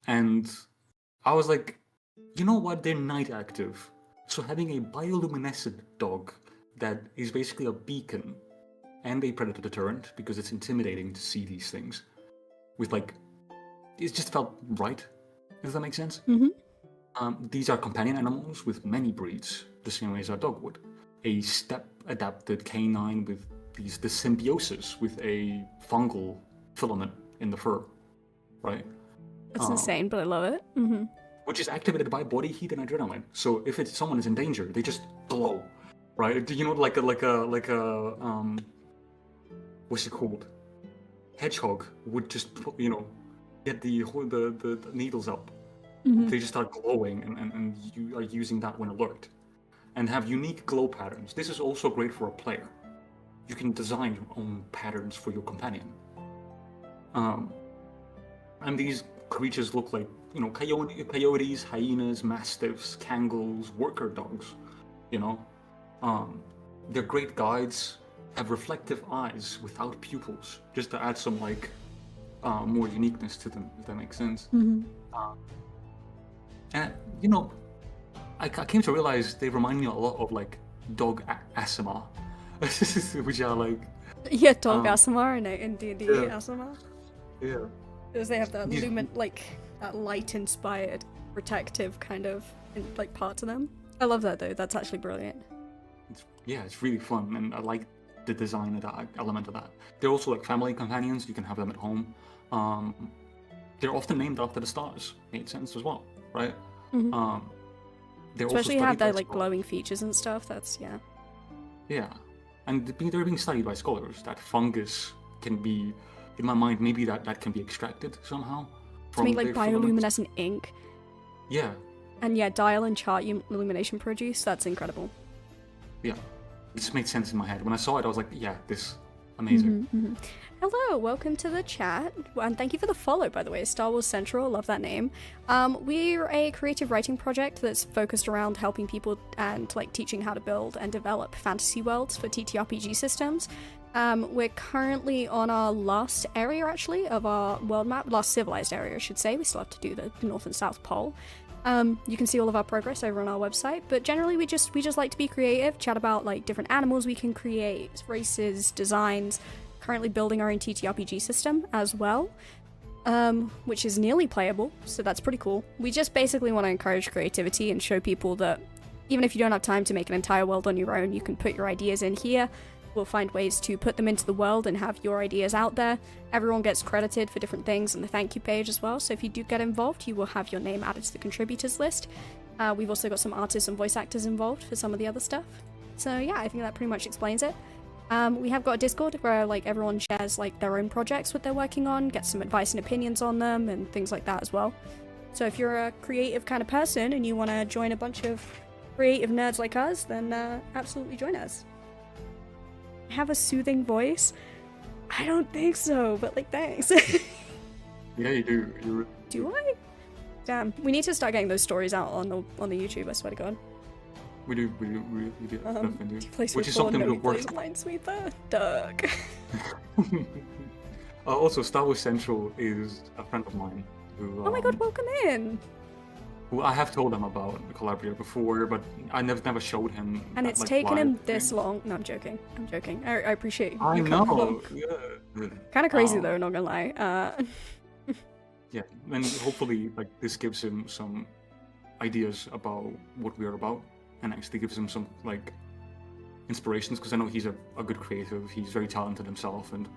And I was like, you know what? They're night active. So having a bioluminescent dog that is basically a beacon and a predator deterrent, because it's intimidating to see these things, with like, it just felt right. Does that make sense? These are companion animals with many breeds, the same way as our dog would. A steppe-adapted canine with the symbiosis with a fungal filament in the fur, right? That's insane, but I love it. Which is activated by body heat and adrenaline. So if someone is in danger, they just glow, right? You know, like a what's it called? Hedgehog would just, you know, get the needles up. They just start glowing, and you are using that when alert. And have unique glow patterns. This is also great for a player. You can design your own patterns for your companion. And these creatures look like, you know, coyotes, hyenas, mastiffs, kangals, worker dogs. You know, they're great guides. Have reflective eyes without pupils, just to add some like more uniqueness to them, if that makes sense. Mm-hmm. And you know, I came to realize they remind me a lot of like dog Asima, which are like Yeah, dog Asimar in D&D yeah. Asimar. Yeah. Because they have that like that light-inspired, protective kind of like part to them. I love that though. That's actually brilliant. It's really fun, and I like the design of that element of that. They're also like family companions. You can have them at home. They're often named after the stars. Made sense as well, right? Mm-hmm. They're Especially also have their by like scholars. glowing features and stuff. That's Yeah, and they're being studied by scholars. That fungus can be, in my mind, maybe that can be extracted somehow. To make like their filaments. bioluminescent ink. Yeah, And yeah, dial and chart illumination produce. That's incredible. yeah. This made sense in my head. When I saw it, I was like, yeah, this amazing. Mm-hmm. Hello, welcome to the chat, and thank you for the follow, by the way. Star Wars Central, love that name. We're a creative writing project that's focused around helping people and like teaching how to build and develop fantasy worlds for TTRPG systems. We're currently on our last area, actually, of our world map, last civilized area, I should say. We still have to do the North and South Pole. You can see all of our progress over on our website, but generally we just like to be creative, chat about like different animals we can create, races, designs, currently building our own TTRPG system as well, which is nearly playable, so that's pretty cool. We just basically want to encourage creativity and show people that even if you don't have time to make an entire world on your own, you can put your ideas in here. We'll find ways to put them into the world and have your ideas out there. Everyone gets credited for different things on the thank you page as well, so if you do get involved, you will have your name added to the contributors list. We've also got some artists and voice actors involved for some of the other stuff. So yeah, I think that pretty much explains it. We have got a Discord where like everyone shares like their own projects, what they're working on, gets some advice and opinions on them, and things like that as well. So if you're a creative kind of person and you want to join a bunch of creative nerds like us, then absolutely join us. Have a soothing voice? I don't think so, but like thanks. Yeah, you do. Do I? Damn, we need to start getting those stories out on the YouTube. I swear to God. We do. Definitely do. Do you play Which is something no, we've worked. Minesweeper? Doug. Also, Star Wars Central is a friend of mine who. Oh my God, welcome in. Who I have told him about Colabria before, but I never showed him. And it's like, taken live him this thing. long. No, I'm joking. I appreciate you. I coming know. along. Yeah. Kind of crazy though, not gonna lie. Yeah, and hopefully, like this gives him some ideas about what we're about, and actually gives him some like inspirations. Because I know he's a good creative. He's very talented himself, and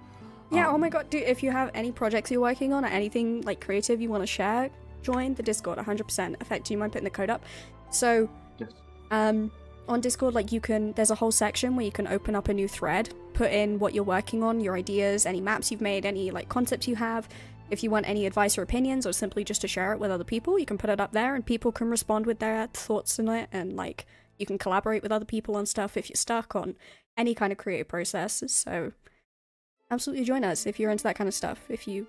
Yeah, oh my God, dude, if you have any projects you're working on or anything like creative you want to share, join the Discord 100%. Effect, do you mind putting the code up? So, yes. on Discord, like there's a whole section where you can open up a new thread, put in what you're working on, your ideas, any maps you've made, any like concepts you have. If you want any advice or opinions, or simply just to share it with other people, you can put it up there and people can respond with their thoughts on it, and like you can collaborate with other people on stuff if you're stuck on any kind of creative process. So absolutely join us if you're into that kind of stuff. If you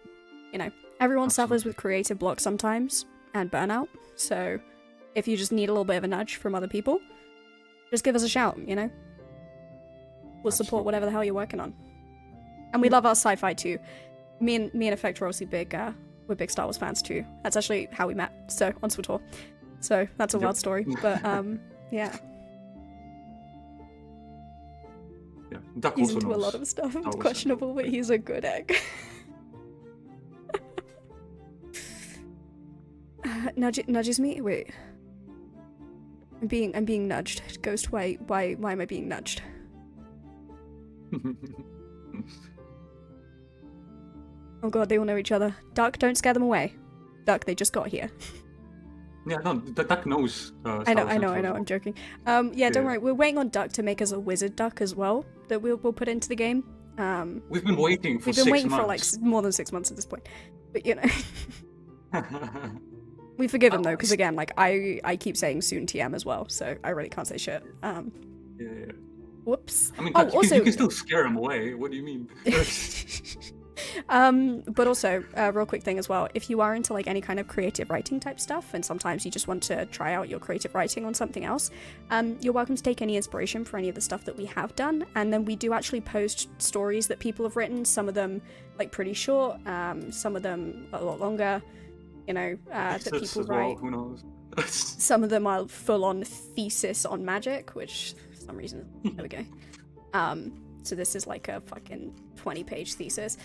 know, everyone suffers with creative block sometimes and burnout. So if you just need a little bit of a nudge from other people, just give us a shout, you know? We'll support whatever the hell you're working on. And we love our sci-fi too. Me and Effect are obviously we're big Star Wars fans too. That's actually how we met, so on SWTOR. So that's a wild story, but yeah. Yeah, Duck He's also into a knows lot of stuff. Star It's Wars questionable, but he's a good egg. Nudges me? Wait. I'm being nudged. Ghost, why am I being nudged? Oh God, they all know each other. Duck, don't scare them away. Duck, they just got here. Yeah, no, the Duck knows. I know. I'm joking. Yeah, don't worry. We're waiting on Duck to make us a wizard duck as well that we'll put into the game. We've been waiting for 6 months. We've been waiting for like more than 6 months at this point. But you know, we forgive him though, because again, like I keep saying soon TM as well, so I really can't say shit. Yeah. Whoops. I mean, oh, also you can still scare him away. What do you mean? But also, real quick thing as well, if you are into like any kind of creative writing type stuff, and sometimes you just want to try out your creative writing on something else, you're welcome to take any inspiration for any of the stuff that we have done, and then we do actually post stories that people have written, some of them like pretty short, some of them a lot longer, you know, that people write. Well, who knows? Some of them are full-on thesis on magic, which for some reason, there we go. So this is like a fucking 20-page thesis.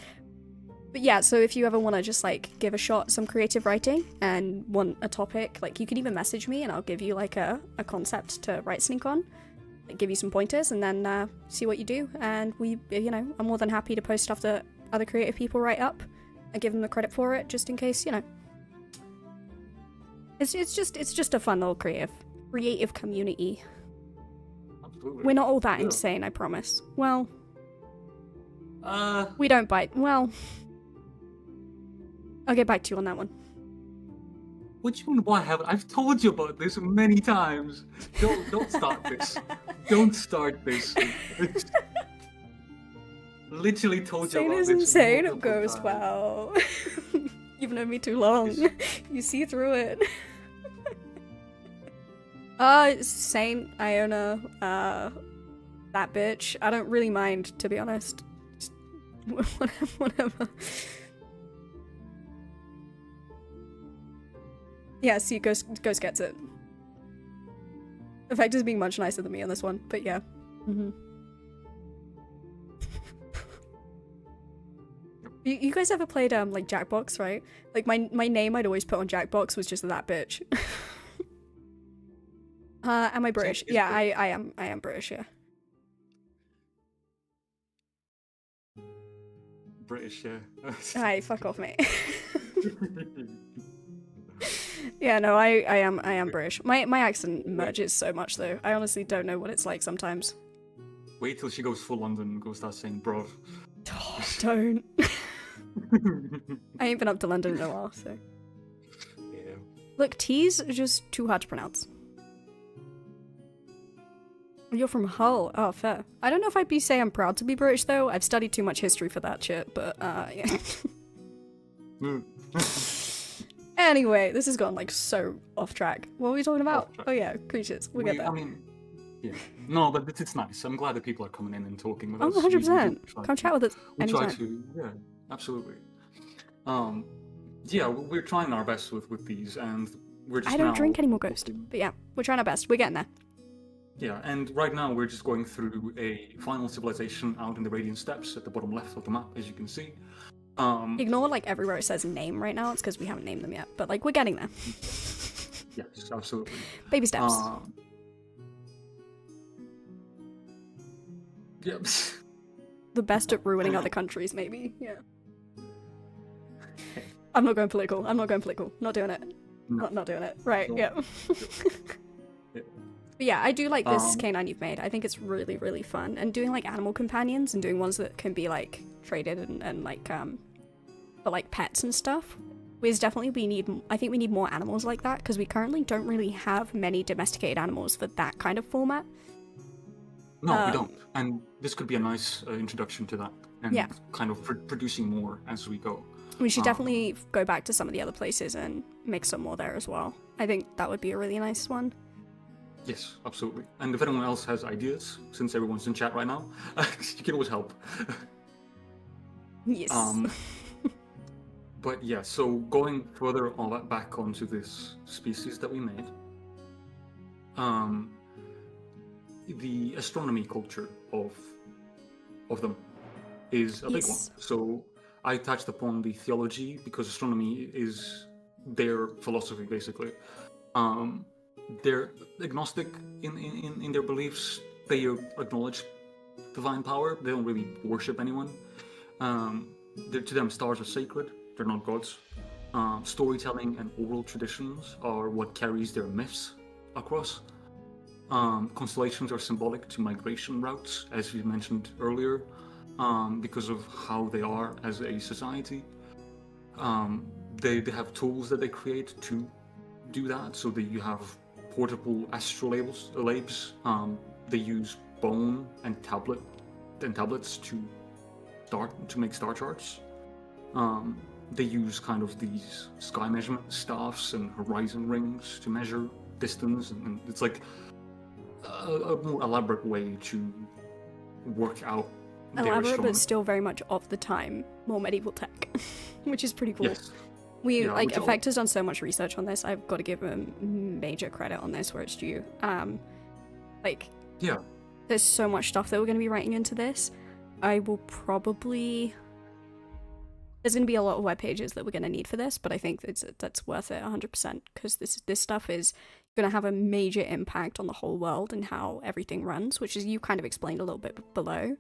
But yeah, so if you ever want to just like give a shot some creative writing and want a topic, like you can even message me and I'll give you like a concept to write something on, like give you some pointers and then see what you do. And we, you know, I'm more than happy to post stuff that other creative people write up and give them the credit for it, just in case, you know. It's just a fun little creative community. Absolutely. We're not all that insane, I promise. Well, we don't bite. Well, I'll get back to you on that one. What do you mean? Why haven't I've told you about this many times? Don't start this. Don't start this. Literally told you Insane about is this. insane, multiple Ghost. times. Wow. You've known me too long. You see through it. Saint, Iona, that bitch. I don't really mind, to be honest. Just, whatever. Yeah, see, Ghost gets it. Effect is being much nicer than me on this one, but yeah. You guys ever played like Jackbox, right? Like my name I'd always put on Jackbox was just that bitch. Am I British? Yeah, I am British, yeah. British, yeah. Aye, fuck off, mate. Yeah, no, I am British. My accent merges so much though. I honestly don't know what it's like sometimes. Wait till she goes full London and goes start saying bruv. Oh, don't. I ain't been up to London in a while, so. Yeah. Look, T's are just too hard to pronounce. You're from Hull. Oh, fair. I don't know if I'd say I'm proud to be British, though. I've studied too much history for that shit, but, yeah. Anyway, this has gone, like, so off track. What were we talking about? Oh, yeah, creatures. We'll get there. I mean, yeah. No, but it's nice. I'm glad that people are coming in and talking with Oh, us. 100%. Come chat with us We try anytime. to, yeah, absolutely. Yeah, we're trying our best with these, and we're just I don't now drink anymore, Ghost. But yeah, we're trying our best. We're getting there. Yeah, and right now we're just going through a final civilization out in the Radiant Steppes at the bottom left of the map, as you can see. Ignore, like, everywhere it says name right now. It's because we haven't named them yet. But, like, we're getting there. Yes, absolutely. Baby steps. Yep. The best at ruining other countries, maybe. Yeah. I'm not going political. Not doing it. No. Not doing it. Right, No. yeah. Yeah. But yeah, I do like this canine you've made. I think it's really, really fun. And doing like animal companions and doing ones that can be like traded and like for like pets and stuff. Is definitely I think we need more animals like that because we currently don't really have many domesticated animals for that kind of format. No, we don't. And this could be a nice introduction to that and Yeah. kind of producing more as we go. We should definitely go back to some of the other places and make some more there as well. I think that would be a really nice one. Yes, absolutely. And if anyone else has ideas, since everyone's in chat right now, you can always help. Yes. But yeah, so going further back onto this species that we made, the astronomy culture of them is a big one. Yes. So I touched upon the theology because astronomy is their philosophy, basically. They're agnostic in their beliefs. They acknowledge divine power. They don't really worship anyone. To them, stars are sacred. They're not gods. Storytelling and oral traditions are what carries their myths across. Constellations are symbolic to migration routes, as we mentioned earlier, because of how they are as a society. They have tools that they create to do that, so that you have portable astrolabes. They use bone and tablets to make star charts. They use kind of these sky measurement staffs and horizon rings to measure distance, and it's like a more elaborate way to work out their Elaborate, but astronomy. still very much of the time, more medieval tech, which is pretty cool. Yes. We Yeah, like which Effect has done so much research on this. I've got to give him major credit on this where it's due. Like, Yeah. there's so much stuff that we're going to be writing into this. I will probably. There's going to be a lot of web pages that we're going to need for this, but I think that's worth it 100% because this stuff is going to have a major impact on the whole world and how everything runs, which is you kind of explained a little bit below.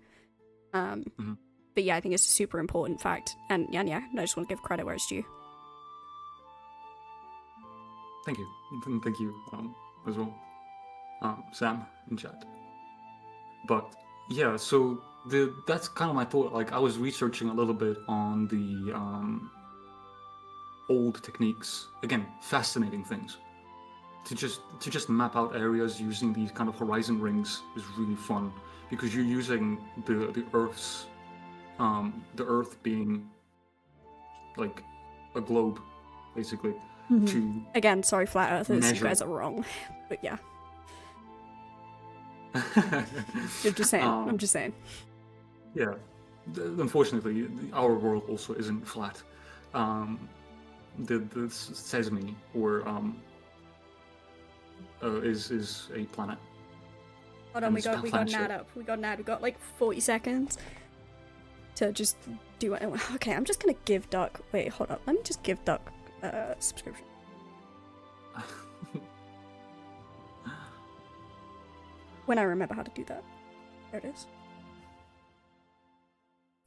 But yeah, I think it's a super important fact, and yeah, I just want to give credit where it's due. Thank you. And thank you as well, Sam in chat. But yeah, so that's kind of my thought. Like I was researching a little bit on the old techniques. Again, fascinating things. To just map out areas using these kind of horizon rings is really fun because you're using the Earth's the Earth being like a globe, basically. To Again, sorry, flat earthers, measure. you guys are wrong, but yeah. I'm just saying. Yeah, unfortunately, our world also isn't flat. The Sesame or is a planet. Hold on, And we it's got an planet ad shape. up. We got like 40 seconds to just do it. Okay, I'm just gonna give Duck. Wait, hold up. Let me just give Duck a subscription. When I remember how to do that. There it is.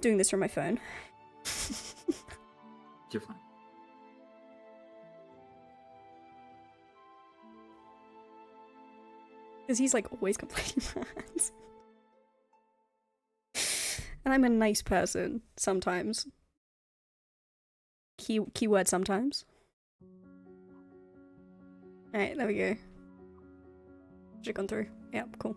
Doing this from my phone. You're fine. Because he's like always complaining about ads. And I'm a nice person sometimes. Keyword sometimes. Alright, there we go. Has it gone through? Yeah, cool.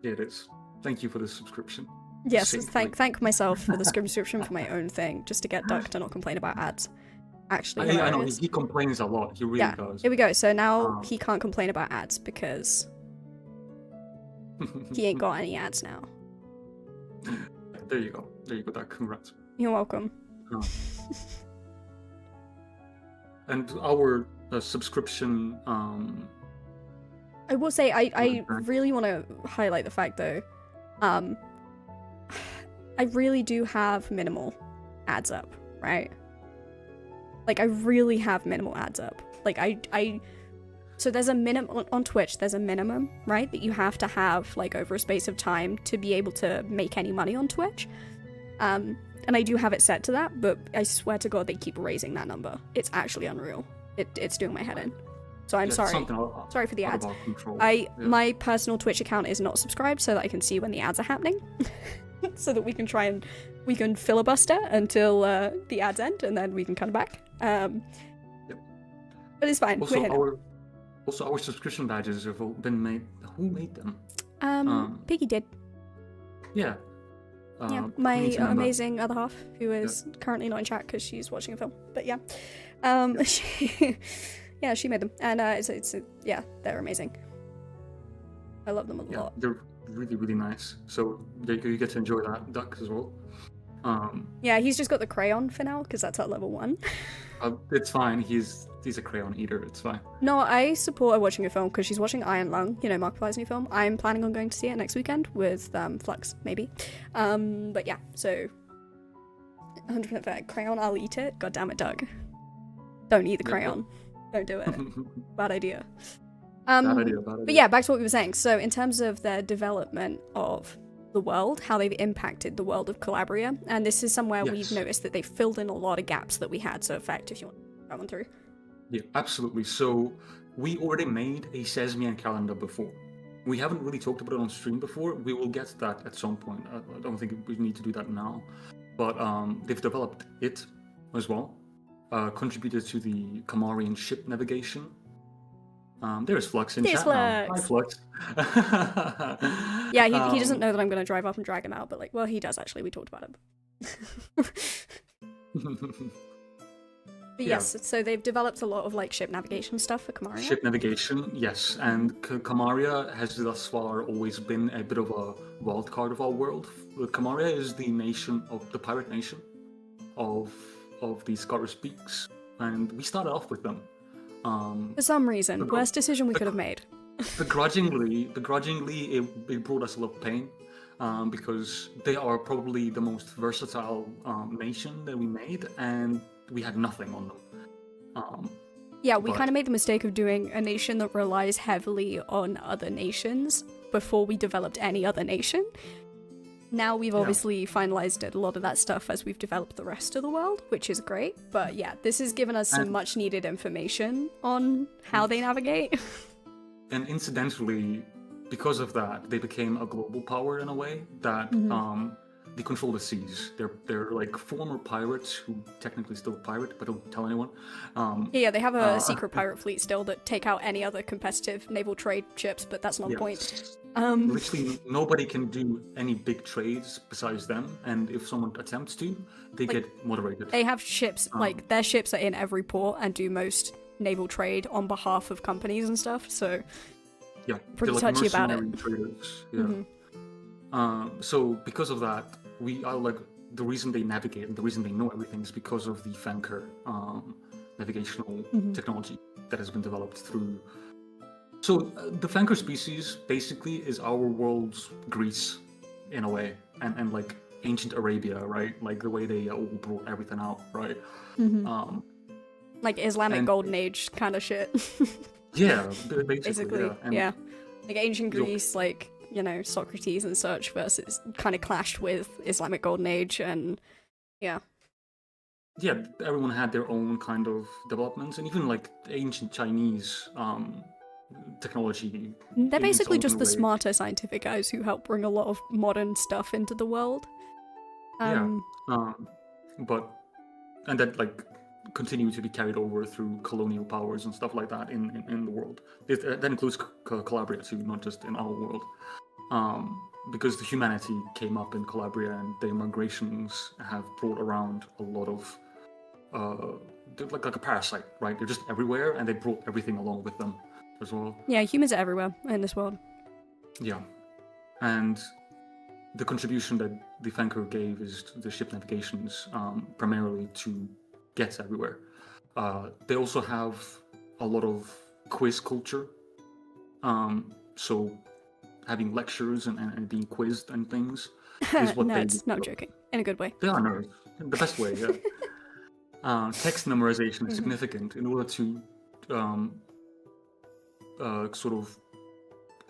Yeah, it is. Thank you for the subscription. Yes, Safely. thank myself for the subscription for my own thing, just to get Duck to not complain about ads. Actually, I know hilarious. he complains a lot. He really does. Here we go. So now he can't complain about ads because he ain't got any ads now. There you go. There you go. That congrats. You're welcome. And our subscription. I will say I really want to highlight the fact though, I really do have minimal ads up, right? Like I really have minimal ads up. Like so there's a minimum on Twitch. There's a minimum, right, that you have to have like over a space of time to be able to make any money on Twitch. And I do have it set to that, but I swear to God they keep raising that number. It's actually unreal. It's doing my head in. So I'm sorry. Sorry for the ads. My personal Twitch account is not subscribed so that I can see when the ads are happening. So that we can filibuster until the ads end and then we can come back. But it's fine. Also, our subscription badges have all been made. Who made them? Piggy did. Yeah. Yeah, my amazing other half, who is currently not in chat because she's watching a film. But yeah, she made them, and yeah, they're amazing. I love them a lot. They're really, really nice. So you get to enjoy that, Duck, as well. Yeah, he's just got the crayon for now because that's at level 1. It's fine. He's a crayon eater. It's fine. No, I support her watching a film because she's watching Iron Lung, Markiplier's new film. I'm planning on going to see it next weekend with Flux, maybe. But yeah, so 100% fair. Crayon, I'll eat it. God damn it, Doug. Don't eat the crayon. Don't do it. Bad idea. Bad idea. But yeah, back to what we were saying. So in terms of their development of the world, how they've impacted the world of Colabria, and this is somewhere we've noticed that they've filled in a lot of gaps that we had. So Effect, if you want to go on through. Yeah, absolutely. So we already made a Sesame calendar before. We haven't really talked about it on stream before. We will get to that at some point. I don't think we need to do that now. But they've developed it as well. Contributed to the Camarian ship navigation. There's Flux in chat now. Hi, Flux. Yeah, he doesn't know that I'm going to drive up and drag him out, but he does actually. We talked about him. But Yeah. yes, so they've developed a lot of like ship navigation stuff for Kamaria. Ship navigation, yes, and Kamaria has thus far always been a bit of a wild card of our world. Kamaria is the nation of the pirate nation of the Scarus Peaks, and we started off with them. For some reason, worst decision we could have made. Begrudgingly, it brought us a lot of pain, because they are probably the most versatile nation that we made, and we had nothing on them. Yeah, we but- kind of made the mistake of doing a nation that relies heavily on other nations before we developed any other nation. Now we've obviously finalized a lot of that stuff as we've developed the rest of the world, which is great. But yeah, this has given us some much needed information on how they navigate. And incidentally, because of that, they became a global power in a way that they control the seas. They're like former pirates who technically still pirate, but don't tell anyone. Yeah, they have a secret pirate fleet still that take out any other competitive naval trade ships, but that's not the point. Literally, nobody can do any big trades besides them, and if someone attempts to, they get moderated. They have ships, like, their ships are in every port and do most naval trade on behalf of companies and stuff, so Yeah, pretty they're like touchy about it. mercenary traders. Yeah. So because of that, we are like the reason they navigate and the reason they know everything is because of the Fanker navigational technology that has been developed through. So the Fanker species basically is our world's Greece in a way, and like ancient Arabia, right? Like the way they all brought everything out, right? Like Islamic Golden Age kind of shit. Yeah, basically. Basically, Yeah. And yeah. Like ancient Greece, like, you know, Socrates and such versus kind of clashed with Islamic Golden Age and yeah. Yeah, everyone had their own kind of developments, and even like ancient Chinese technology. They're in its basically own just the way. smarter scientific guys who help bring a lot of modern stuff into the world. But and that like continue to be carried over through colonial powers and stuff like that in the world. That includes Calabria too, not just in our world. Because the humanity came up in Calabria, and the migrations have brought around a lot of they're like a parasite, right? They're just everywhere, and they brought everything along with them as well. Yeah, humans are everywhere in this world. Yeah, and the contribution that the Fanker gave is the ship navigations, primarily to get everywhere. They also have a lot of quiz culture, so having lectures and being quizzed and things is what they Nerds, no, I'm joking. In a good way. They are nerds, in the best way. Yeah. Text memorization is significant in order to sort of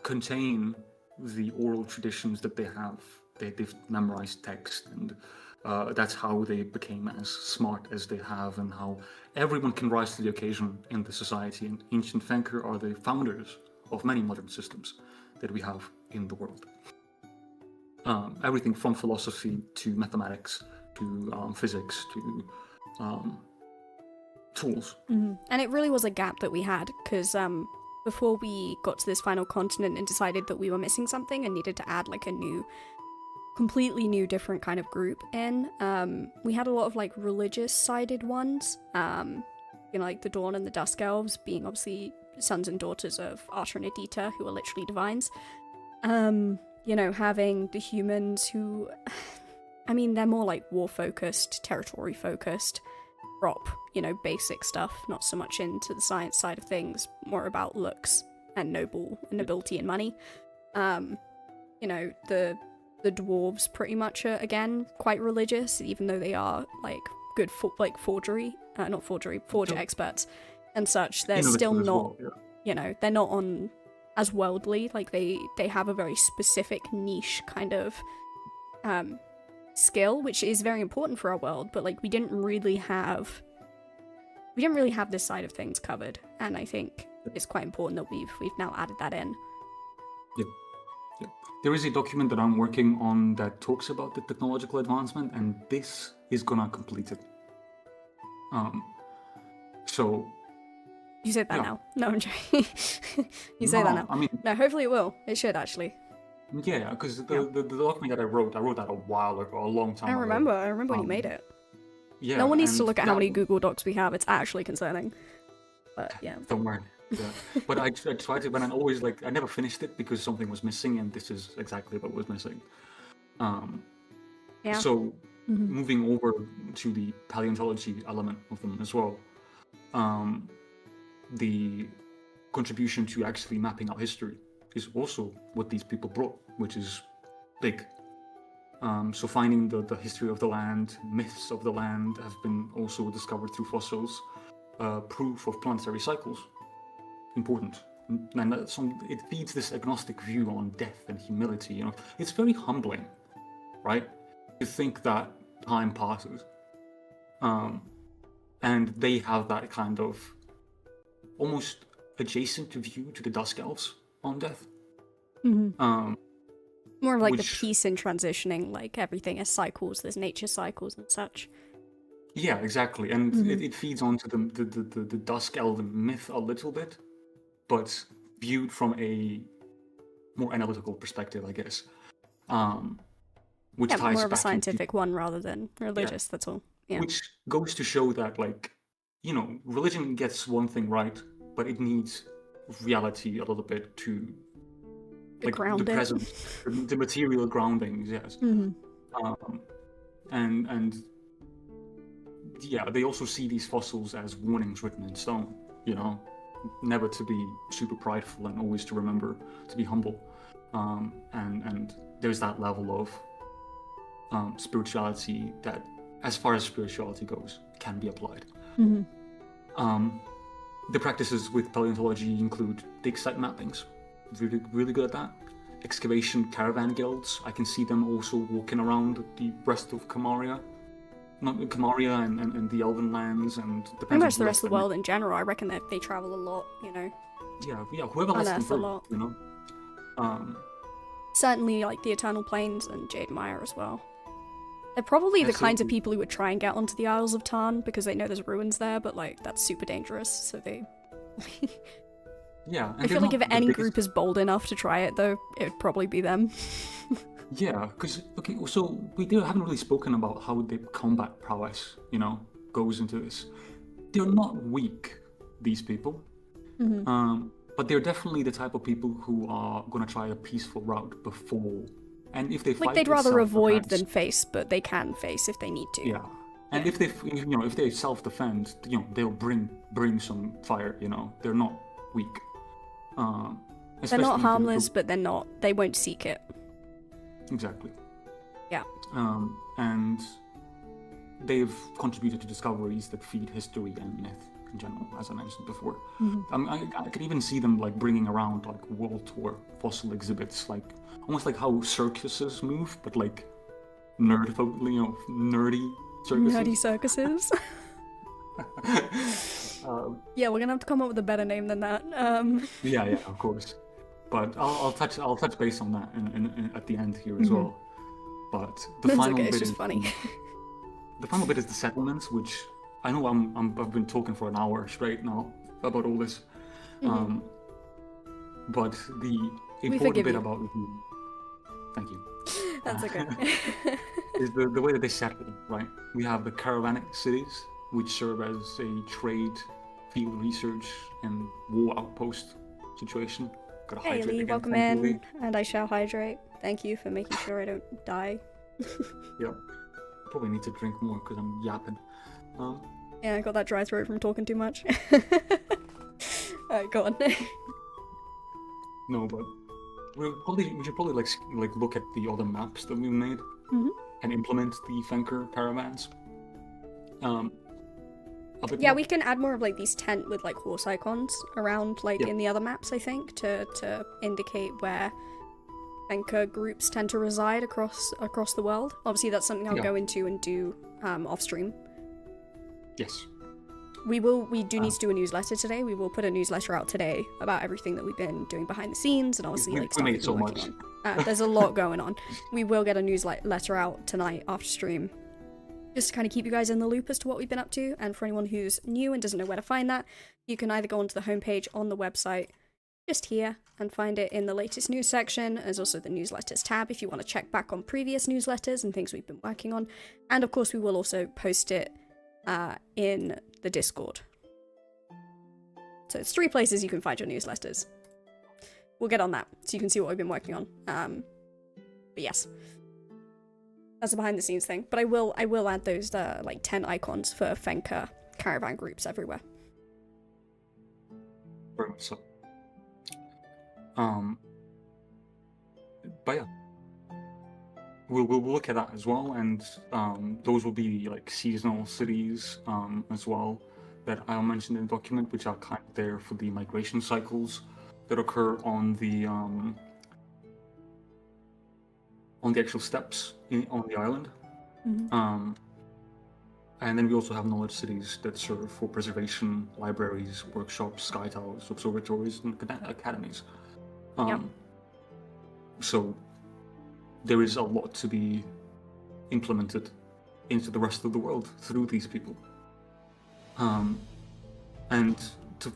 contain the oral traditions that they have. They've memorized text, and that's how they became as smart as they have, and how everyone can rise to the occasion in the society. And ancient Fanker are the founders of many modern systems that we have in the world. Everything from philosophy to mathematics to physics to tools. And it really was a gap that we had, because before we got to this final continent and decided that we were missing something and needed to add like a new, completely new, different kind of group in, we had a lot of like religious-sided ones, you know, like the Dawn and the Dusk Elves being obviously sons and daughters of Archer and Adita, who are literally divines. You know, having the humans who, I mean, they're more like war-focused, territory-focused, prop, you know, basic stuff, not so much into the science side of things, more about looks and nobility and money. You know, the dwarves pretty much are, again, quite religious, even though they are, like, good forge experts and such. They're still not, you know, they're not on as worldly, like, they have a very specific niche kind of skill, which is very important for our world, but, like, we didn't really have this side of things covered, and I think it's quite important that we've now added that in. Yeah. There is a document that I'm working on that talks about the technological advancement, and this is gonna complete it. So You said that now. No, I'm joking. You say that now. I mean, No, hopefully it will. It should, actually. yeah, because the document that I wrote that a while ago, a long time ago. I remember when you made it. Yeah, No one needs to and look at how that many Google Docs we have. It's actually concerning. But yeah. don't worry. Yeah. But I tried to, but I always like I never finished it because something was missing, and this is exactly what was missing. Yeah. So moving over to the paleontology element of them as well, the contribution to actually mapping out history is also what these people brought, which is big. So finding the history of the land, myths of the land have been also discovered through fossils, proof of planetary cycles, important. And it feeds this agnostic view on death and humility. You know, it's very humbling, right? To think that time passes, and they have that kind of almost adjacent view to the Dusk Elves on death. More of like the peace in transitioning, like everything is cycles, there's nature cycles and such. Yeah, exactly, and it feeds onto the Dusk Elven myth a little bit, but viewed from a more analytical perspective, I guess. Which ties more of a back scientific one rather than religious. That's all. Yeah. Which goes to show that, like, you know, religion gets one thing right, but it needs reality a little bit to like the present, the material groundings, yes. And yeah, they also see these fossils as warnings written in stone, you know, never to be super prideful and always to remember to be humble. And there's that level of spirituality that, as far as spirituality goes, can be applied. The practices with paleontology include dig site mappings, really good at that. Excavation caravan guilds, I can see them also walking around the rest of Camaria. Not Camaria and the Elven lands, and pretty much the rest of the world in general. I reckon that they travel a lot, you know. Yeah, whoever lets them through, you know. Certainly, like the Eternal Plains and Jade Mire as well. They're probably the kinds of people who would try and get onto the Isles of Tarn because they know there's ruins there, but like that's super dangerous, so they... Yeah. I feel like if any group is bold enough to try it, though, it would probably be them. Yeah, because, okay, so we haven't really spoken about how the combat prowess, you know, goes into this. They're not weak, these people, but they're definitely the type of people who are going to try a peaceful route before. And if they fight, like they'd rather avoid than face, but they can face if they need to. Yeah, and if they self-defend, you know, they'll bring some fire. You know, they're not weak. They're not harmless, but they won't seek it. Exactly. Yeah. And they've contributed to discoveries that feed history and myth in general, as I mentioned before. I could even see them like bringing around like world tour fossil exhibits, like almost like how circuses move, but like nerdy circuses. Nerdy circuses. Yeah, we're gonna have to come up with a better name than that. Yeah, of course. But I'll touch base on that at the end here as well. But the final bit is funny. The final bit is the settlements, which I know I've been talking for an hour straight now about all this. But the important bit about thank you. That's okay. Is the way that they settle, right? We have the caravanic cities, which serve as a trade, field research, and war outpost situation. Hey Lee, welcome in, and I shall hydrate. Thank you for making sure I don't die. Yep. Probably need to drink more because I'm yapping. Yeah, I got that dry throat from talking too much. Alright, go on. No, but we should probably like look at the other maps that we made and implement the Fenker caravans. Yeah, we can add more of like these tent with like horse icons around in the other maps, I think, to indicate where Fenker groups tend to reside across the world. Obviously, that's something I'll go into and do off stream. Yes. We do need to do a newsletter today. We will put a newsletter out today about everything that we've been doing behind the scenes, and obviously we made so much. There's a lot going on. We will get a newsletter out tonight after stream, just to kind of keep you guys in the loop as to what we've been up to. And for anyone who's new and doesn't know where to find that, you can either go onto the homepage on the website, just here, and find it in the latest news section. There's also the newsletters tab if you want to check back on previous newsletters and things we've been working on. And of course, we will also post it in the Discord. So it's 3 places you can find your newsletters. We'll get on that so you can see what we've been working on. But yes, that's a behind the scenes thing. But I will add those like 10 icons for Fenka caravan groups everywhere. Very much so. But yeah, we'll look at that as well, and those will be like seasonal cities as well that I'll mention in the document, which are kind of there for the migration cycles that occur on the actual steppes on the island. Mm-hmm. And then we also have knowledge cities that serve for preservation, libraries, workshops, sky towers, observatories, and academies. Yep. So there is a lot to be implemented into the rest of the world through these people. And to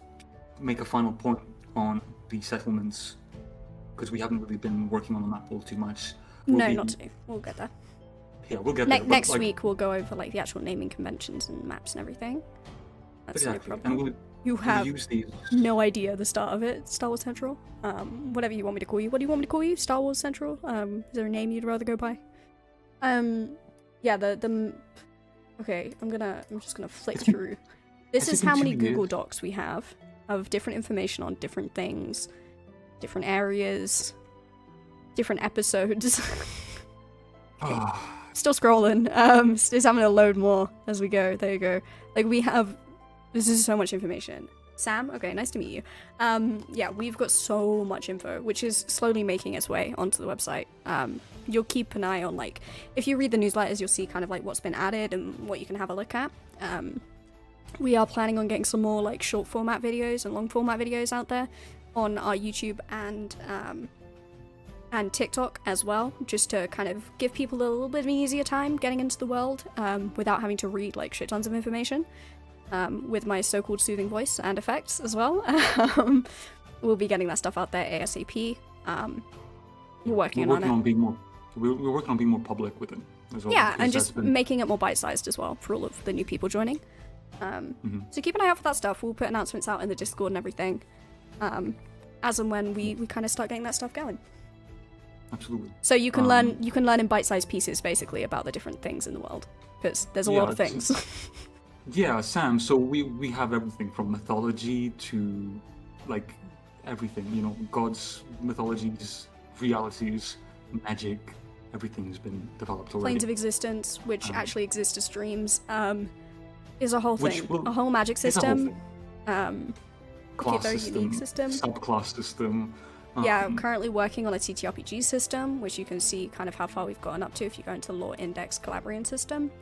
make a final point on the settlements, because we haven't really been working on the map all too much. Not today. We'll get there. Yeah, we'll get there. Next week we'll go over like the actual naming conventions and maps and everything. That's exactly. no problem. And you have use these... no idea the start of it. Star Wars Central. Whatever you want me to call you. What do you want me to call you? Star Wars Central. Is there a name you'd rather go by? Yeah. The. Okay. I'm just gonna flick through. This is how many Google Docs we have of different information on different things, different areas, different episodes. Okay. Still scrolling. It's having to load more as we go. There you go. Like this is so much information. Sam, okay, nice to meet you. Yeah, we've got so much info, which is slowly making its way onto the website. You'll keep an eye on, like, if you read the newsletters, you'll see kind of like what's been added and what you can have a look at. We are planning on getting some more like short format videos and long format videos out there on our YouTube and TikTok as well, just to kind of give people a little bit of an easier time getting into the world without having to read like shit tons of information. With my so-called soothing voice and effects as well. We'll be getting that stuff out there ASAP. We're working on it. We're working on being more public with it as well. Yeah, and just making it more bite-sized as well for all of the new people joining. So keep an eye out for that stuff. We'll put announcements out in the Discord and everything as and when we kind of start getting that stuff going. Absolutely. So you can learn in bite-sized pieces basically about the different things in the world, because there's a lot of things. Yeah, Sam, so we have everything from mythology to, like, everything, you know, gods, mythologies, realities, magic, everything's been developed already. Planes of existence, which actually exist as dreams, is a whole thing. A whole magic system. Class very system, unique system. Subclass system. Yeah, I'm currently working on a TTRPG system, which you can see kind of how far we've gotten up to if you go into the Lore Index Calabrian system.